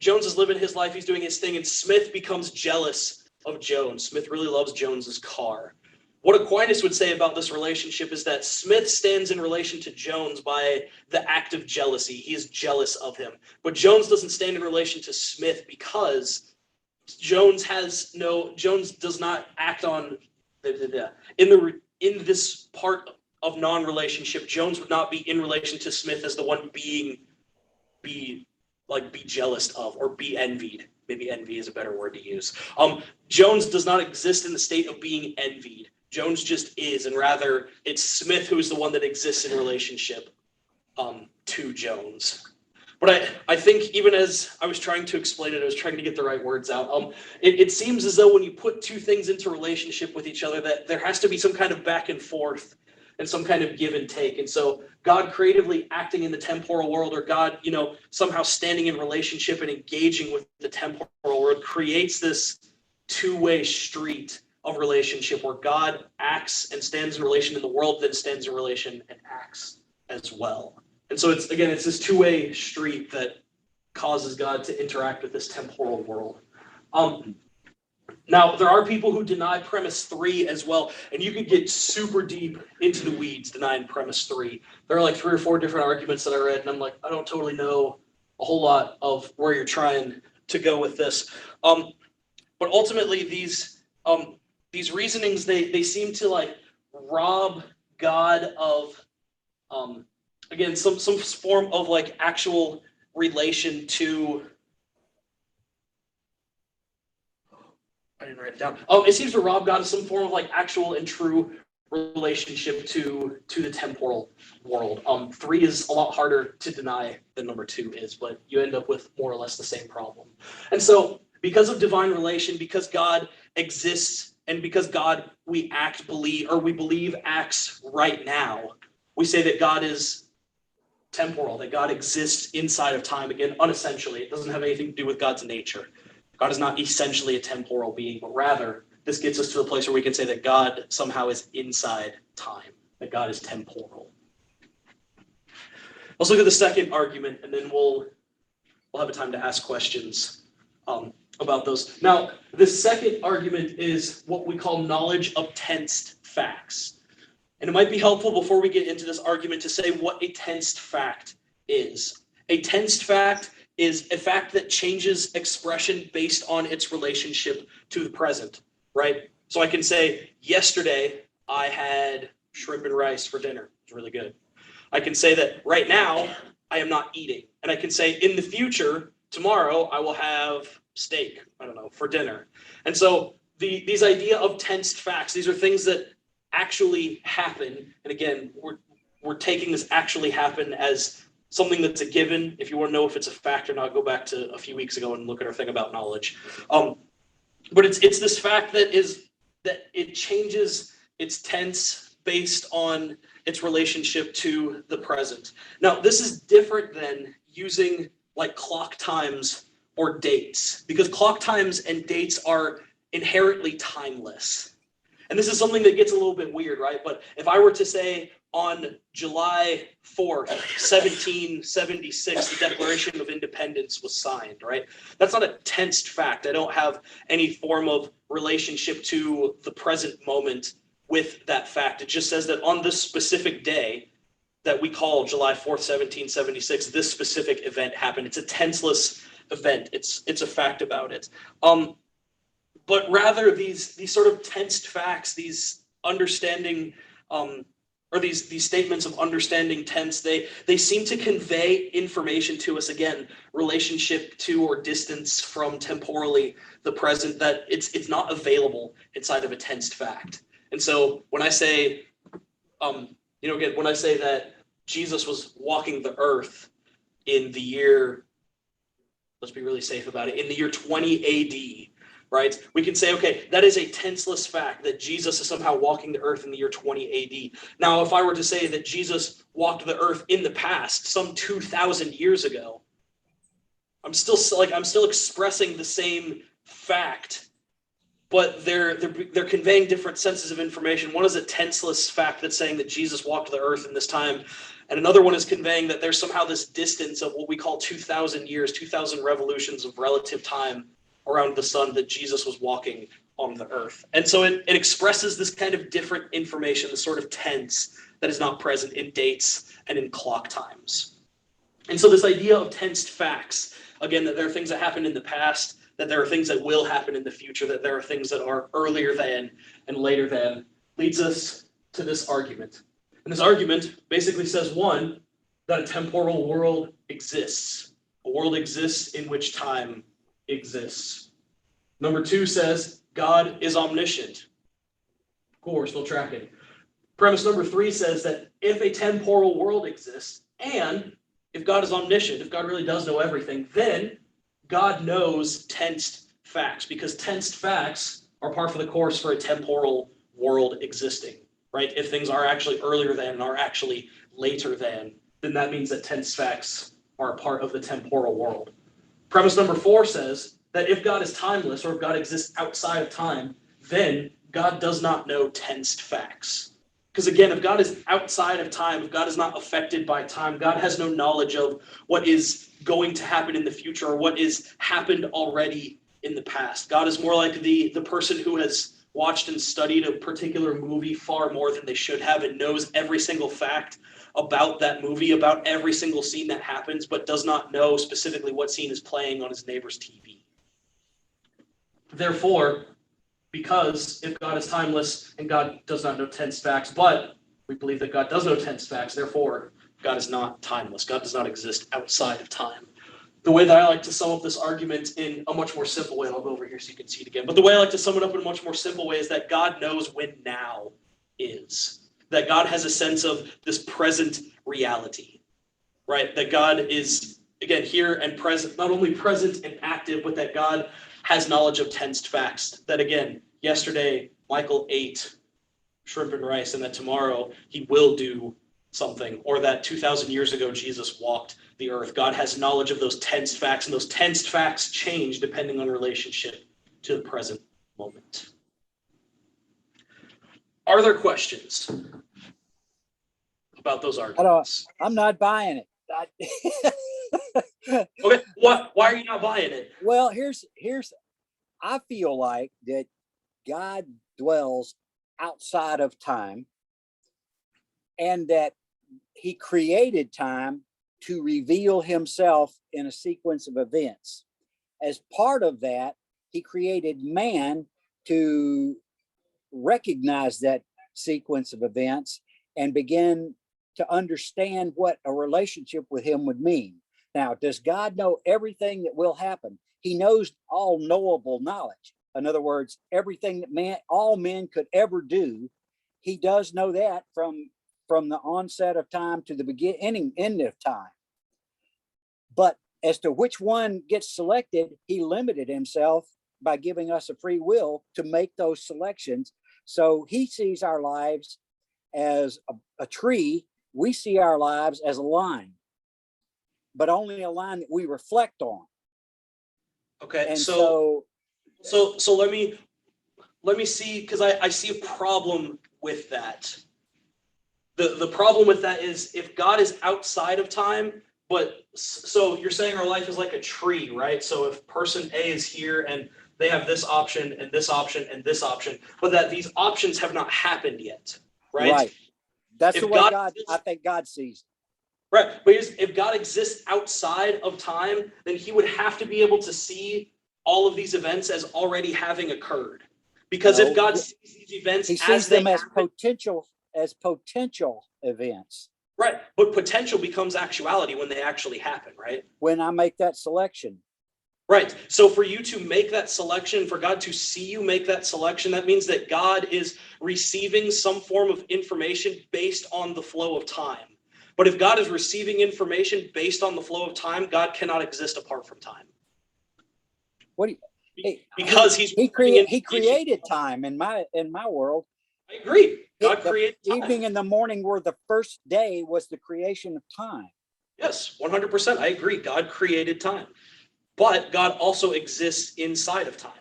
Jones is living his life. He's doing his thing, and Smith becomes jealous of Jones. Smith really loves Jones's car. What Aquinas would say about this relationship is that Smith stands in relation to Jones by the act of jealousy. He is jealous of him. But Jones doesn't stand in relation to Smith because Jones does not act on in this part of non-relationship. Jones would not be in relation to Smith as the one be jealous of or be envied. Maybe envy is a better word to use. Jones does not exist in the state of being envied. Jones just is, and rather it's Smith who is the one that exists in relationship to Jones. But I think even as I was trying to explain it, I was trying to get the right words out. It seems as though when you put two things into relationship with each other, that there has to be some kind of back and forth and some kind of give and take. And so God creatively acting in the temporal world, or God, somehow standing in relationship and engaging with the temporal world, creates this two-way street of relationship where God acts and stands in relation in the world, then stands in relation and acts as well. And so it's this two-way street that causes God to interact with this temporal world. Now, there are people who deny premise 3 as well, and you can get super deep into the weeds denying premise 3. There are like 3 or 4 different arguments that I read, and I'm like, I don't totally know a whole lot of where you're trying to go with this. But ultimately, these reasonings, they seem to like rob God of again, some form of like actual relation to. I didn't write it down. It seems to rob God of some form of like actual and true relationship to the temporal world. 3 is a lot harder to deny than number 2 is, but you end up with more or less the same problem. And so, because of divine relation, because God exists, and because God we believe acts right now, we say that God is temporal, that God exists inside of time, again, unessentially. It doesn't have anything to do with God's nature. God is not essentially a temporal being, but rather, this gets us to the place where we can say that God somehow is inside time, that God is temporal. Let's look at the second argument, and then we'll have a time to ask questions about those. Now, the second argument is what we call knowledge of tensed facts. And it might be helpful before we get into this argument to say what a tensed fact is. A tensed fact is a fact that changes expression based on its relationship to the present, right? So I can say, yesterday I had shrimp and rice for dinner. It's really good. I can say that right now I am not eating. And I can say in the future, tomorrow I will have steak, for dinner. And so these idea of tensed facts, these are things that actually happen. And again, we're taking this actually happen as something that's a given. If you want to know if it's a fact or not, go back to a few weeks ago and look at our thing about knowledge. But it's this fact that it changes its tense based on its relationship to the present. Now, this is different than using like clock times or dates, because clock times and dates are inherently timeless. And this is something that gets a little bit weird, right? But if I were to say, on July 4th, 1776, the Declaration of Independence was signed, right? That's not a tensed fact. I don't have any form of relationship to the present moment with that fact. It just says that on this specific day that we call July 4th, 1776, this specific event happened. It's a tenseless event. It's a fact about it. But rather these sort of tensed facts, these understanding or these statements of understanding tense, they seem to convey information to us, again, relationship to or distance from temporally the present, that it's not available inside of a tensed fact. And so when I say, again, when I say that Jesus was walking the earth in the year, let's be really safe about it, in the year 20 AD, right? We can say, okay, that is a tenseless fact that Jesus is somehow walking the earth in the year 20 AD. Now, if I were to say that Jesus walked the earth in the past, some 2,000 years ago, I'm still expressing the same fact, but they're conveying different senses of information. One is a tenseless fact that's saying that Jesus walked the earth in this time, and another one is conveying that there's somehow this distance of what we call 2,000 years, 2,000 revolutions of relative time around the sun that Jesus was walking on the earth. And so it expresses this kind of different information, the sort of tense that is not present in dates and in clock times. And so this idea of tensed facts, again, that there are things that happened in the past, that there are things that will happen in the future, that there are things that are earlier than and later than, leads us to this argument. And this argument basically says, one, that a temporal world exists. A world exists in which time exists. Number two says God is omniscient. Cool, we're still tracking. Premise number three says that if a temporal world exists, and if God is omniscient, if God really does know everything, then God knows tensed facts, because tensed facts are par for the course for a temporal world existing, right? If things are actually earlier than and are actually later than, then that means that tensed facts are a part of the temporal world. Premise number four says that if God is timeless, or if God exists outside of time, then God does not know tensed facts. Because again, if God is outside of time, if God is not affected by time, God has no knowledge of what is going to happen in the future or what is happened already in the past. God is more like the person who has watched and studied a particular movie far more than they should have and knows every single fact about that movie, about every single scene that happens, but does not know specifically what scene is playing on his neighbor's TV. Therefore, because if God is timeless and God does not know tense facts, but we believe that God does know tense facts, therefore God is not timeless. God does not exist outside of time. The way that I like to sum up this argument in a much more simple way, I'll go over here so you can see it again, but the way I like to sum it up in a much more simple way is that God knows when now is. That God has a sense of this present reality, right? That God is, again, here and present, not only present and active, but that God has knowledge of tensed facts. That again, yesterday, Michael ate shrimp and rice, and that tomorrow he will do something, or that 2,000 years ago, Jesus walked the earth. God has knowledge of those tensed facts, and those tensed facts change depending on relationship to the present moment. Are there questions about those arguments? I'm not buying it. Okay, why are you not buying it? Well, here's I feel like that God dwells outside of time, and that he created time to reveal himself in a sequence of events. As part of that, he created man to recognize that sequence of events and begin to understand what a relationship with him would mean. Now, does God know everything that will happen? He knows all knowable knowledge. In other words, everything that all men could ever do, he does know that from the onset of time to the end of time. But as to which one gets selected, he limited himself by giving us a free will to make those selections. So he sees our lives as a tree. We see our lives as a line, but only a line that we reflect on. Okay, And so let me see, because I see a problem with that. The problem with that is if God is outside of time, but so you're saying our life is like a tree, right? So if person A is here and they have this option and this option and this option, but that these options have not happened yet, right? Right. That's If the way God God, exists- I think God sees Right. But if God exists outside of time, then he would have to be able to see all of these events as already having occurred. Because if No, God sees these events He as sees they them as happen, potential events. right, but potential becomes actuality when they actually happen, right? When I make that selection, Right. So for you to make that selection, for God to see you make that selection, that means that God is receiving some form of information based on the flow of time. But if God is receiving information based on the flow of time, God cannot exist apart from time. what do you, Because he created time in my world. I agree. God The created time. evening and the morning were the first day was the creation of time. Yes, 100%. I agree. God created time. But God also exists inside of time.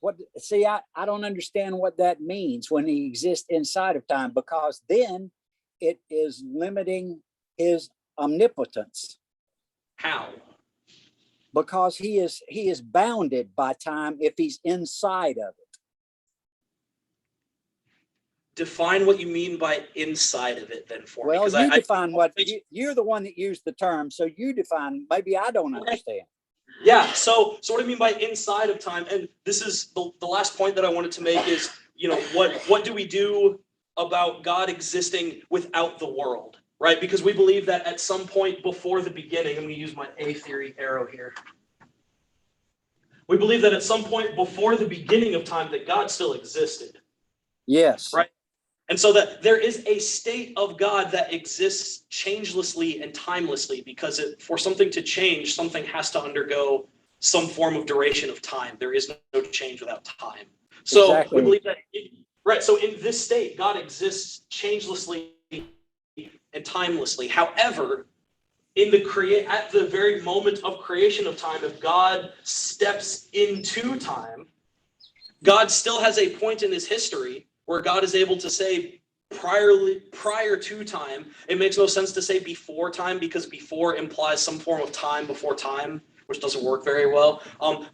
I don't understand what that means when he exists inside of time, because then it is limiting his omnipotence. How? Because he is bounded by time if he's inside of it. Define what you mean by inside of it then for me. Well, you define what you're the one that used the term, so you define. Maybe I don't understand. Yeah, so what I mean by inside of time, and this is the last point that I wanted to make is, what do we do about God existing without the world, right? Because we believe that at some point before the beginning, I'm going to use my A theory arrow here. We believe that at some point before the beginning of time that God still existed. Yes. Right? And so that there is a state of God that exists changelessly and timelessly, because for something to change, something has to undergo some form of duration of time. There is no change without time. So exactly. we believe that, right? So in this state, God exists changelessly and timelessly. However, at the very moment of creation of time, if God steps into time, God still has a point in his history where God is able to say prior to time. It makes no sense to say before time, because before implies some form of time before time, which doesn't work very well.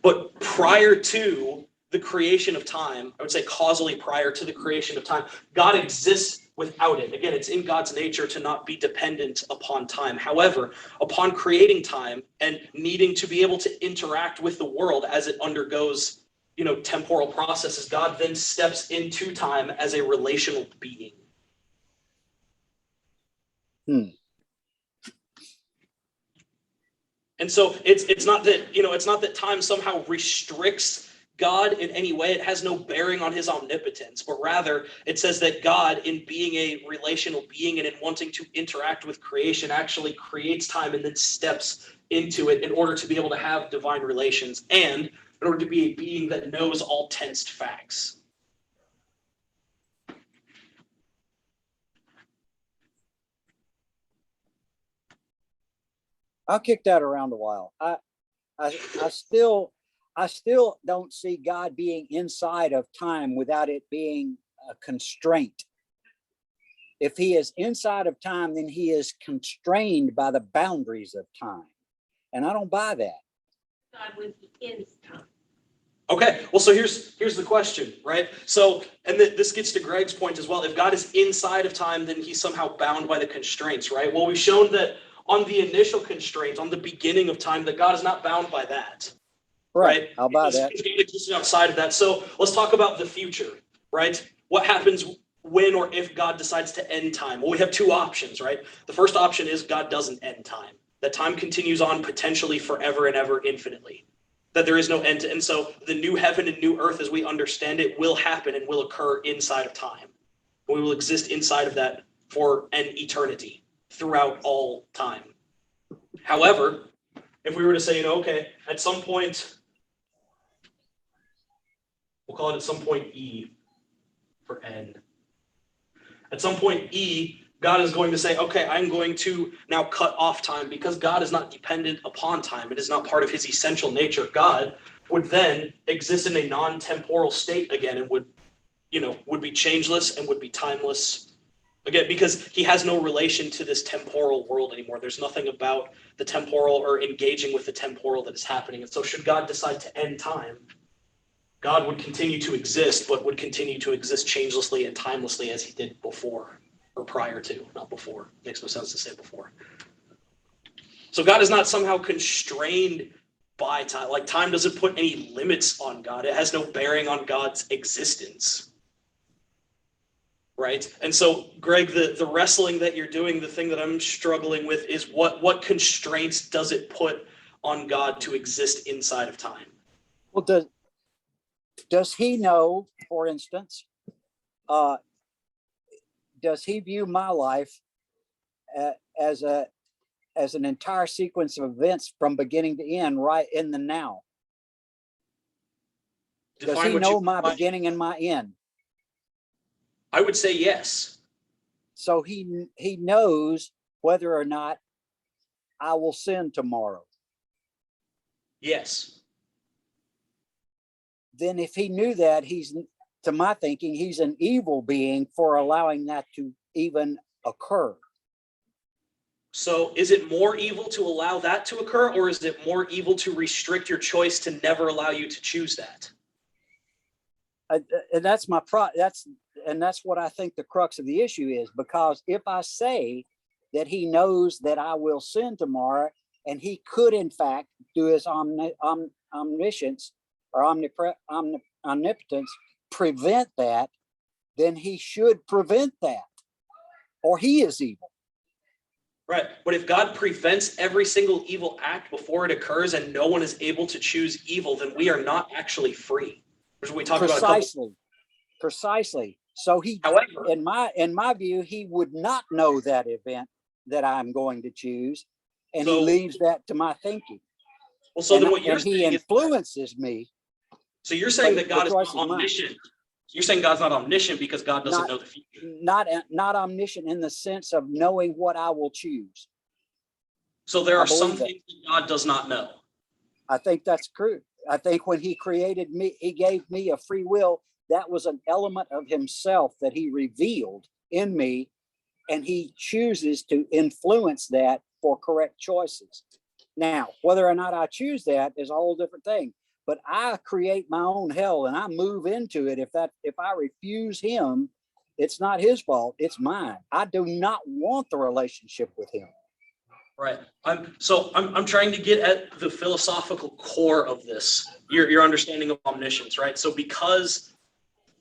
But prior to the creation of time, I would say causally prior to the creation of time, God exists without it. Again, it's in God's nature to not be dependent upon time. However, upon creating time and needing to be able to interact with the world as it undergoes temporal processes, God then steps into time as a relational being. And so it's not that time somehow restricts God in any way. It has no bearing on his omnipotence, but rather it says that God, in being a relational being and in wanting to interact with creation, actually creates time and then steps into it in order to be able to have divine relations and in order to be a being that knows all tensed facts. I'll kick that around a while. I still don't see God being inside of time without it being a constraint. If he is inside of time, then he is constrained by the boundaries of time. And I don't buy that. God was in time. Okay, well, so here's the question, right? So, and this gets to Greg's point as well. If God is inside of time, then he's somehow bound by the constraints, right? Well, we've shown that on the initial constraints, on the beginning of time, that God is not bound by that, right? I'll buy that. He's existing outside of that. So let's talk about the future, right? What happens when or if God decides to end time? Well, we have two options, right? The first option is God doesn't end time. That time continues on potentially forever and ever infinitely. That there is no end to, and so the new heaven and new earth as we understand it will happen and will occur inside of time. We will exist inside of that for an eternity throughout all time. However, if we were to say, okay, at some point, we'll call it at some point E for N. At some point E, God is going to say, okay, I'm going to now cut off time, because God is not dependent upon time. It is not part of his essential nature. God would then exist in a non-temporal state again and would be changeless and would be timeless Again, because he has no relation to this temporal world anymore. There's nothing about the temporal or engaging with the temporal that is happening. And so should God decide to end time, God would continue to exist, but would continue to exist changelessly and timelessly as he did before, or prior to, not before. Makes no sense to say before. So God is not somehow constrained by time. Like time doesn't put any limits on God. It has no bearing on God's existence. Right? And so, Greg, the wrestling that you're doing, the thing that I'm struggling with is what constraints does it put on God to exist inside of time? Well, does he know, for instance, does he view my life as an entire sequence of events from beginning to end, right in the now? Does he know my beginning and my end? I would say yes. So he knows whether or not I will sin tomorrow. Yes. Then if he knew that, to my thinking, he's an evil being for allowing that to even occur. So is it more evil to allow that to occur, or is it more evil to restrict your choice to never allow you to choose that? And that's that's what I think the crux of the issue is, because if I say that he knows that I will sin tomorrow, and he could in fact do his omniscience or omnipotence prevent that, then he should prevent that, or he is evil. Right. But if God prevents every single evil act before it occurs and no one is able to choose evil, then we are not actually free. Which we talked Precisely. Precisely. So however, in my view, he would not know that event that I'm going to choose, and he leaves that to my thinking. Well, so then what you're saying he influences me. So you're saying that God is not omniscient. You're saying God's not omniscient because God doesn't know the future. Not omniscient in the sense of knowing what I will choose. So there are some things that God does not know. I think that's true. I think when he created me, he gave me a free will. That was an element of himself that he revealed in me, and he chooses to influence that for correct choices. Now, whether or not I choose that is a whole different thing. But I create my own hell and I move into it. If I refuse him, it's not his fault, it's mine. I do not want the relationship with him. Right. I'm trying to get at the philosophical core of this, your understanding of omniscience, right? So because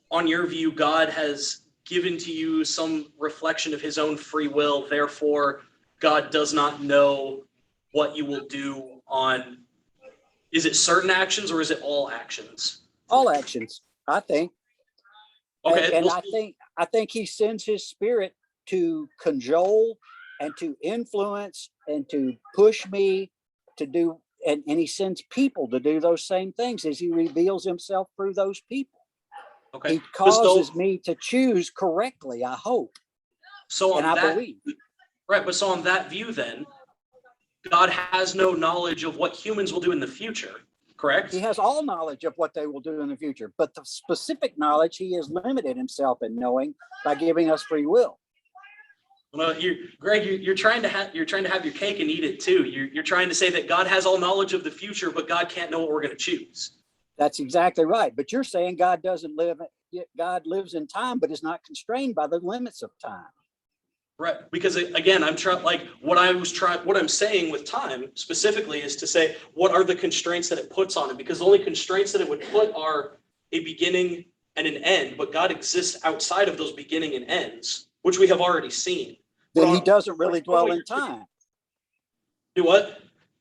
on your view, God has given to you some reflection of his own free will, therefore God does not know what you will do on, is it certain actions or is it all actions? All actions, I think. Okay. And I think he sends his spirit to cajole and to influence and to push me to do, and he sends people to do those same things as he reveals himself through those people. Okay. He causes me to choose correctly, I hope. So I believe. Right, but so on that view then, God has no knowledge of what humans will do in the future, correct? He has all knowledge of what they will do in the future, but the specific knowledge he has limited himself in knowing by giving us free will. Well, Greg, you're trying to have your cake and eat it too. You're trying to say that God has all knowledge of the future, but God can't know what we're going to choose. That's exactly right. But you're saying God lives in time, but is not constrained by the limits of time. Right, because again, what I'm saying with time specifically is to say, what are the constraints that it puts on it? Because the only constraints that it would put are a beginning and an end, but God exists outside of those beginning and ends, which we have already seen. Then he doesn't really dwell in time. Do what?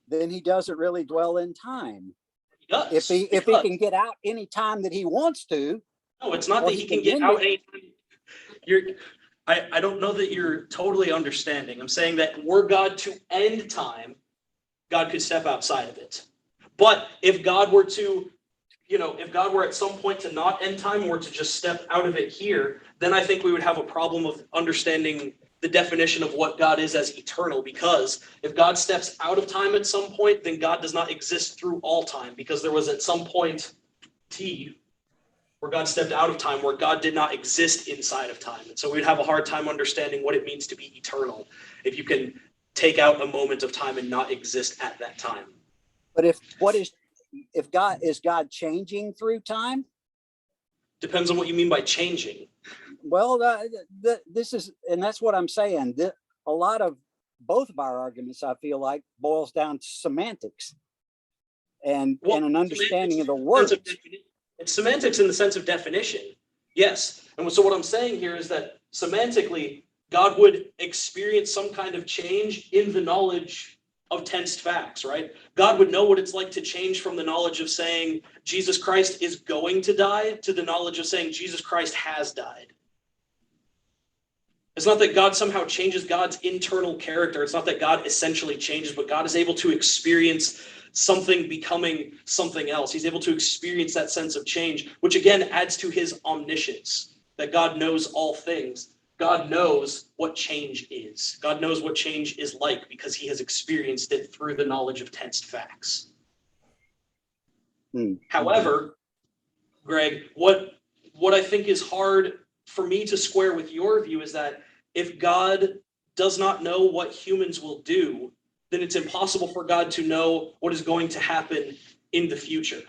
Then he doesn't really dwell in time. He does. If he can get out any time that he wants to. No, it's not that he can get out any time. I don't know that you're totally understanding. I'm saying that were God to end time, God could step outside of it. But if God were to, if God were at some point to not end time or to just step out of it here, then I think we would have a problem of understanding the definition of what God is as eternal. Because if God steps out of time at some point, then God does not exist through all time, because there was at some point T where God stepped out of time, where God did not exist inside of time. And so we'd have a hard time understanding what it means to be eternal if you can take out a moment of time and not exist at that time. But if God changing through time? Depends on what you mean by changing. Well, this is, and that's what I'm saying. A lot of both of our arguments, I feel like, boils down to semantics and an understanding of the words. It's semantics in the sense of definition. Yes. And so what I'm saying here is that semantically, God would experience some kind of change in the knowledge of tensed facts, right? God would know what it's like to change from the knowledge of saying Jesus Christ is going to die to the knowledge of saying Jesus Christ has died. It's not that God somehow changes God's internal character. It's not that God essentially changes, but God is able to experience something becoming something else. He's able to experience that sense of change, which again adds to his omniscience, that God knows all things. God knows what change is. God knows what change is like because he has experienced it through the knowledge of tensed facts. However, Greg, what I think is hard for me to square with your view is that if God does not know what humans will do, then it's impossible for God to know what is going to happen in the future.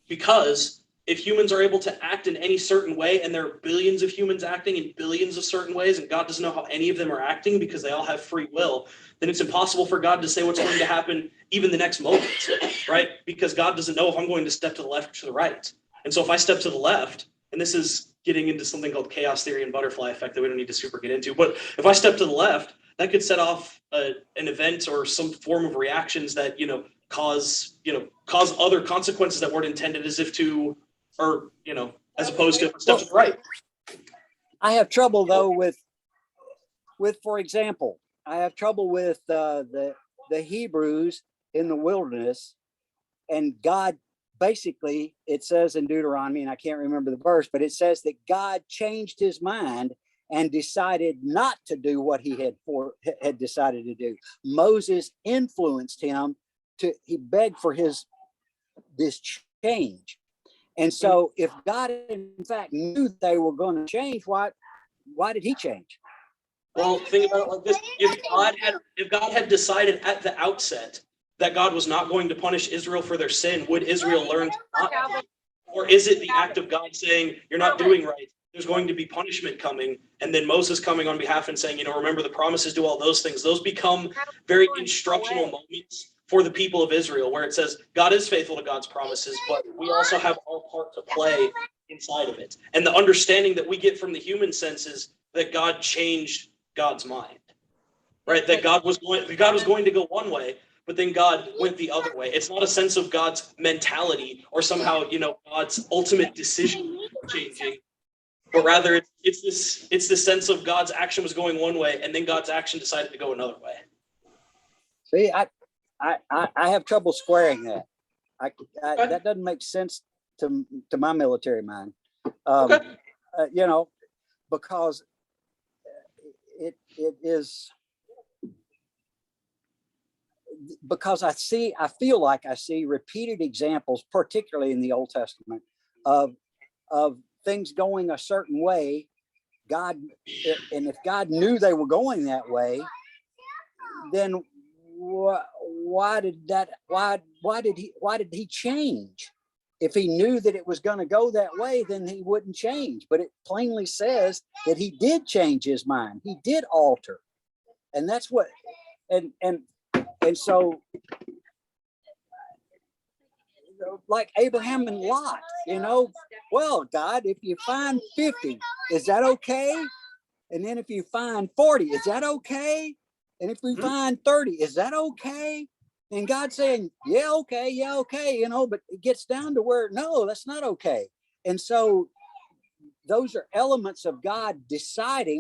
Because if humans are able to act in any certain way, and there are billions of humans acting in billions of certain ways, and God doesn't know how any of them are acting because they all have free will, then it's impossible for God to say what's going to happen even the next moment, right? Because God doesn't know if I'm going to step to the left or to the right. And so if I step to the left, and this is getting into something called chaos theory and butterfly effect that we don't need to super get into, but if I step to the left, that could set off an event or some form of reactions that, cause other consequences that weren't intended as opposed to step to the right. I have trouble though with, for example, I have trouble with the Hebrews in the wilderness, and God basically, it says in Deuteronomy, and I can't remember the verse, but it says that God changed his mind and decided not to do what he had decided to do. Moses influenced him he begged for this change. And so if God in fact knew they were going to change, why did he change? Well, think about it like this. If God had decided at the outset that God was not going to punish Israel for their sin, would Israel learn to not? Or is it the act of God saying, you're not doing right, there's going to be punishment coming, and then Moses coming on behalf and saying, remember the promises, do all those things. Those become very instructional moments for the people of Israel, where it says God is faithful to God's promises, but we also have our part to play inside of it. And the understanding that we get from the human senses that God changed God's mind, right? That God was going to go one way, but then God went the other way. It's not a sense of God's mentality or somehow, God's ultimate decision changing, but rather it's this sense of God's action was going one way, and then God's action decided to go another way. See, I have trouble squaring that. That doesn't make sense to my military mind. Because it is, because I feel like I see repeated examples, particularly in the Old Testament, of things going a certain way. And if God knew they were going that way, then why did he change? If he knew that it was going to go that way, then he wouldn't change. But it plainly says that he did change his mind. He did alter. And that's what, and so, like Abraham and Lot, well, God, if you find 50, is that okay? And then if you find 40, is that okay? And if we find 30, is that okay? And God saying, yeah, okay, but it gets down to where, no, that's not okay. And so those are elements of God deciding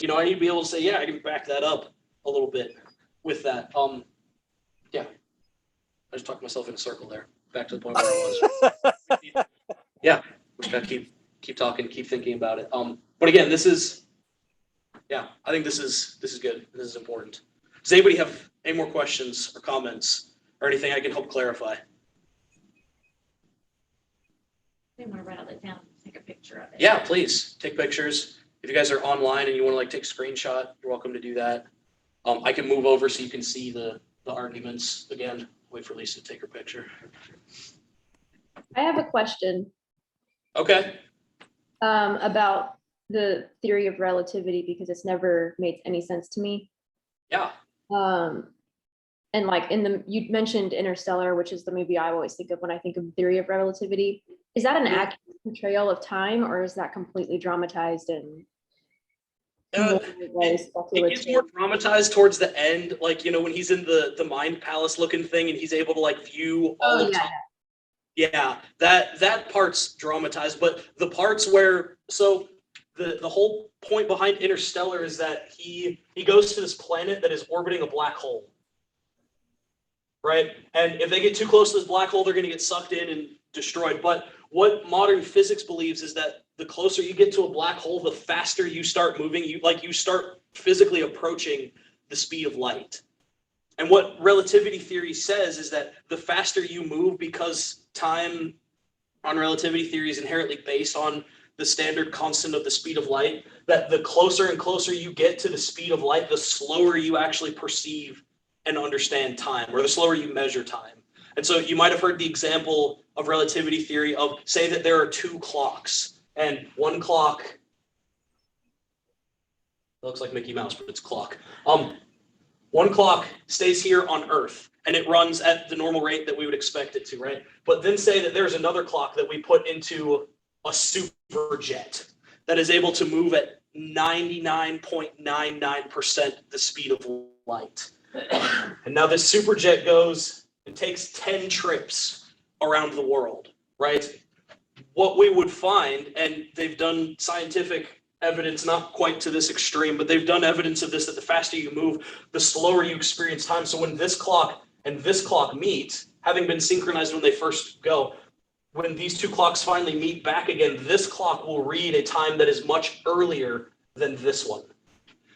I need to be able to say, yeah, I can back that up a little bit with that. Yeah, I just talked myself in a circle there. Back to the point where I was. Yeah, just gotta keep talking, keep thinking about it. But again, I think this is good. This is important. Does anybody have any more questions or comments or anything I can help clarify? They want to write all that down, take a picture of it. Yeah, please take pictures. If you guys are online and you want to take a screenshot, you're welcome to do that. I can move over so you can see the arguments again. Wait for Lisa to take her picture. I have a question Okay. about the theory of relativity because it's never made any sense to me. Yeah. And like you mentioned Interstellar, which is the movie I always think of when I think of theory of relativity. Is that an accurate portrayal of time, or is that completely dramatized and it gets more dramatized towards the end, when he's in the mind palace looking thing and he's able to view all of time. Yeah, that part's dramatized, but the parts where the whole point behind Interstellar is that he goes to this planet that is orbiting a black hole. Right? And if they get too close to this black hole, they're going to get sucked in and destroyed. But what modern physics believes is that the closer you get to a black hole, the faster you start moving. You start physically approaching the speed of light. And what relativity theory says is that the faster you move, because time on relativity theory is inherently based on the standard constant of the speed of light, that the closer and closer you get to the speed of light, the slower you actually perceive and understand time, or the slower you measure time. And so you might have heard the example of relativity theory of, say that there are two clocks, and one clock, it looks like Mickey Mouse, but it's clock. One clock stays here on Earth, and it runs at the normal rate that we would expect it to, right? But then say that there's another clock that we put into a super jet that is able to move at 99.99% the speed of light. And now this superjet goes and takes 10 trips around the world, right? What we would find, and they've done scientific evidence, not quite to this extreme, but they've done evidence of this, that the faster you move, the slower you experience time. So when this clock and this clock meet, having been synchronized when they first go, when these two clocks finally meet back again, this clock will read a time that is much earlier than this one.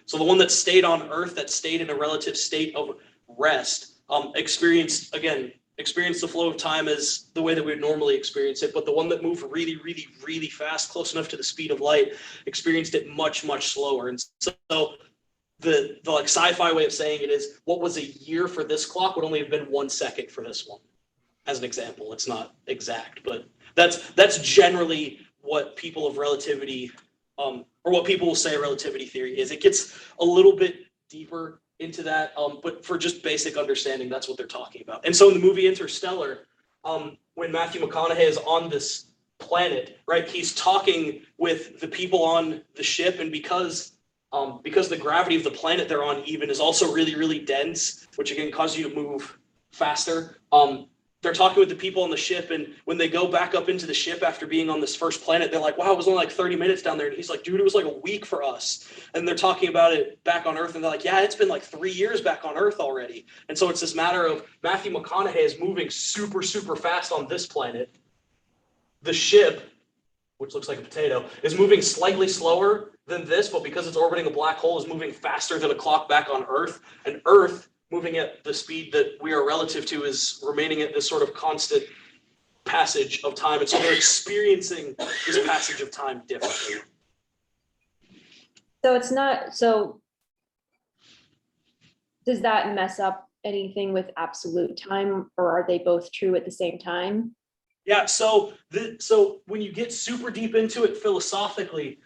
So the one that stayed on Earth, that stayed in a relative state of rest, experienced the flow of time as the way that we would normally experience it. But the one that moved really, really, really fast, close enough to the speed of light, experienced it much, much slower. And so the sci-fi way of saying it is, what was a year for this clock would only have been 1 second for this one, as an example. It's not exact, but that's generally what people of relativity or what people will say relativity theory is. It gets a little bit deeper into that, but for just basic understanding, that's what they're talking about. And so in the movie Interstellar, when Matthew McConaughey is on this planet, right, he's talking with the people on the ship, and because the gravity of the planet they're on even is also really, really dense, which again causes you to move faster. They're talking with the people on the ship, and when they go back up into the ship after being on this first planet, they're like, wow, it was only 30 minutes down there. And he's like, dude, it was a week for us. And they're talking about it back on Earth, and they're like, yeah, it's been 3 years back on Earth already. And so it's this matter of Matthew McConaughey is moving super, super fast on this planet. The ship, which looks like a potato, is moving slightly slower than this, but because it's orbiting a black hole, is moving faster than a clock back on Earth. And Earth, moving at the speed that we are relative to, is remaining at this sort of constant passage of time. And so they're experiencing this passage of time differently. So does that mess up anything with absolute time, or are they both true at the same time? Yeah, so when you get super deep into it philosophically,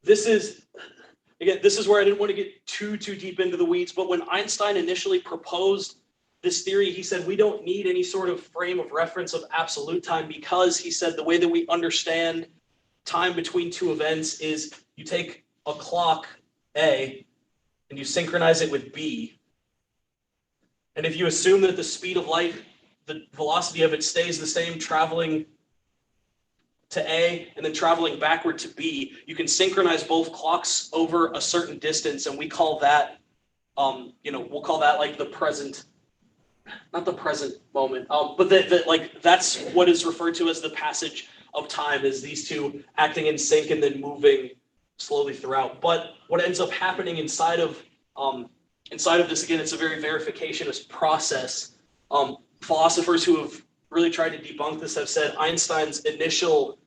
this is where I didn't want to get too deep into the weeds, but when Einstein initially proposed this theory, he said we don't need any sort of frame of reference of absolute time, because he said the way that we understand time between two events is you take a clock A and you synchronize it with B. And if you assume that the speed of light, the velocity of it stays the same traveling to A and then traveling backward to B, you can synchronize both clocks over a certain distance, and we call that, we'll call that like the present, not the present moment, but that's what is referred to as the passage of time, is these two acting in sync and then moving slowly throughout. But what ends up happening inside of this, again, it's a very verificationist process. Philosophers who have really tried to debunk this have said Einstein's initial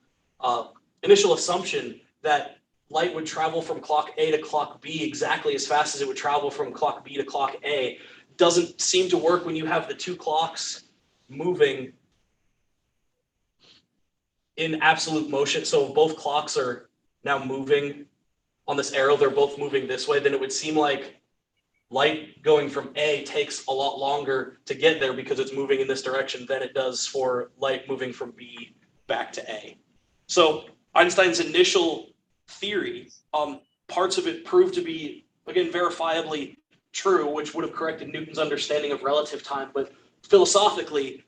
assumption that light would travel from clock A to clock B exactly as fast as it would travel from clock B to clock A doesn't seem to work when you have the two clocks moving in absolute motion. So if both clocks are now moving on this arrow, they're both moving this way, then it would seem like light going from A takes a lot longer to get there because it's moving in this direction than it does for light moving from B back to A. So Einstein's initial theory, parts of it proved to be, again, verifiably true, which would have corrected Newton's understanding of relative time, but philosophically,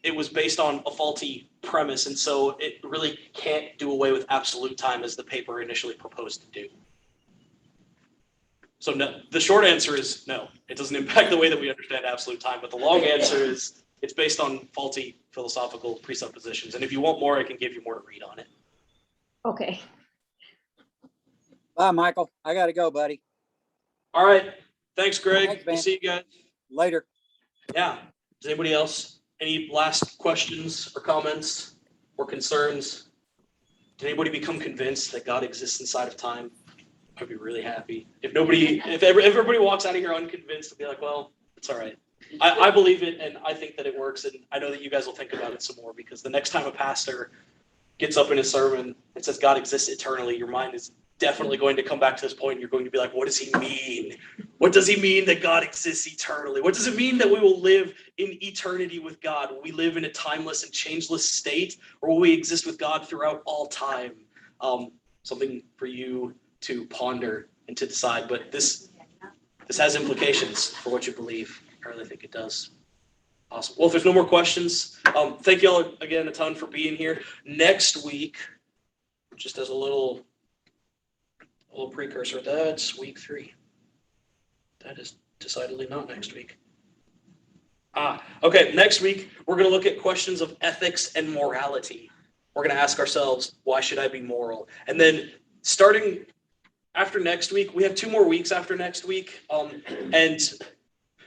it was based on a faulty premise, and so it really can't do away with absolute time as the paper initially proposed to do. So no, the short answer is no, it doesn't impact the way that we understand absolute time, but the long answer is it's based on faulty philosophical presuppositions. And if you want more, I can give you more to read on it. Okay. Bye, Michael. I got to go, buddy. All right. Thanks, Greg. Thanks, We'll man. see you guys. Later. Yeah. Does anybody else? Any last questions or comments or concerns? Did anybody become convinced that God exists inside of time? I'd be really happy. If everybody walks out of here unconvinced, I'll be like, well, it's all right. I believe it, and I think that it works, and I know that you guys will think about it some more, because the next time a pastor gets up in his sermon and says God exists eternally, your mind is definitely going to come back to this point, and you're going to be like, what does he mean? What does he mean that God exists eternally? What does it mean that we will live in eternity with God? Will we live in a timeless and changeless state, or will we exist with God throughout all time? Something for you to ponder and to decide, but this has implications for what you believe. I really think it does. Awesome. Well, if there's no more questions, thank you all again a ton for being here. Next week, just as a little precursor, that's week 3. That is decidedly not next week. Okay. Next week, we're going to look at questions of ethics and morality. We're going to ask ourselves, why should I be moral? And then starting after next week, we have 2 more weeks after next week. And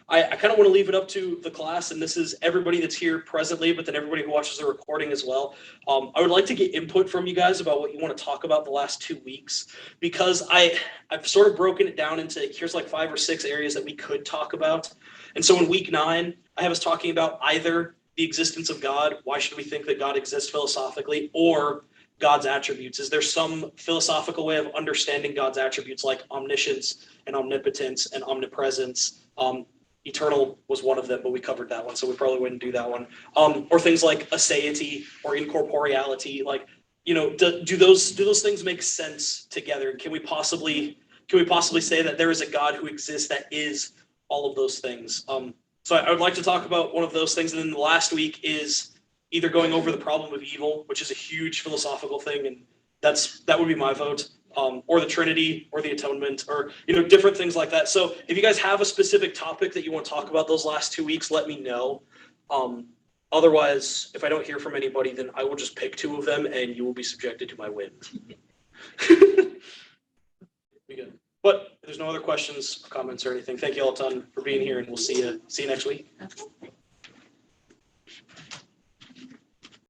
I kind of want to leave it up to the class, and this is everybody that's here presently, but then everybody who watches the recording as well. I would like to get input from you guys about what you want to talk about the last 2 weeks, because I've sort of broken it down into, here's like 5 or 6 areas that we could talk about. And so in week 9, I have us talking about either the existence of God, why should we think that God exists philosophically, or God's attributes. Is there some philosophical way of understanding God's attributes, like omniscience and omnipotence and omnipresence? Eternal was one of them, but we covered that one, so we probably wouldn't do that one. Or things like aseity or incorporeality, like, do those things make sense together? Can we possibly say that there is a God who exists that is all of those things? So I would like to talk about one of those things, and then the last week is either going over the problem of evil, which is a huge philosophical thing, and that would be my vote, or the Trinity, or the atonement, or different things like that. So if you guys have a specific topic that you want to talk about those last 2 weeks, let me know. Otherwise, if I don't hear from anybody, then I will just pick 2 of them, and you will be subjected to my whims. Be good. But if there's no other questions, comments, or anything, thank you all a ton for being here, and we'll see you next week.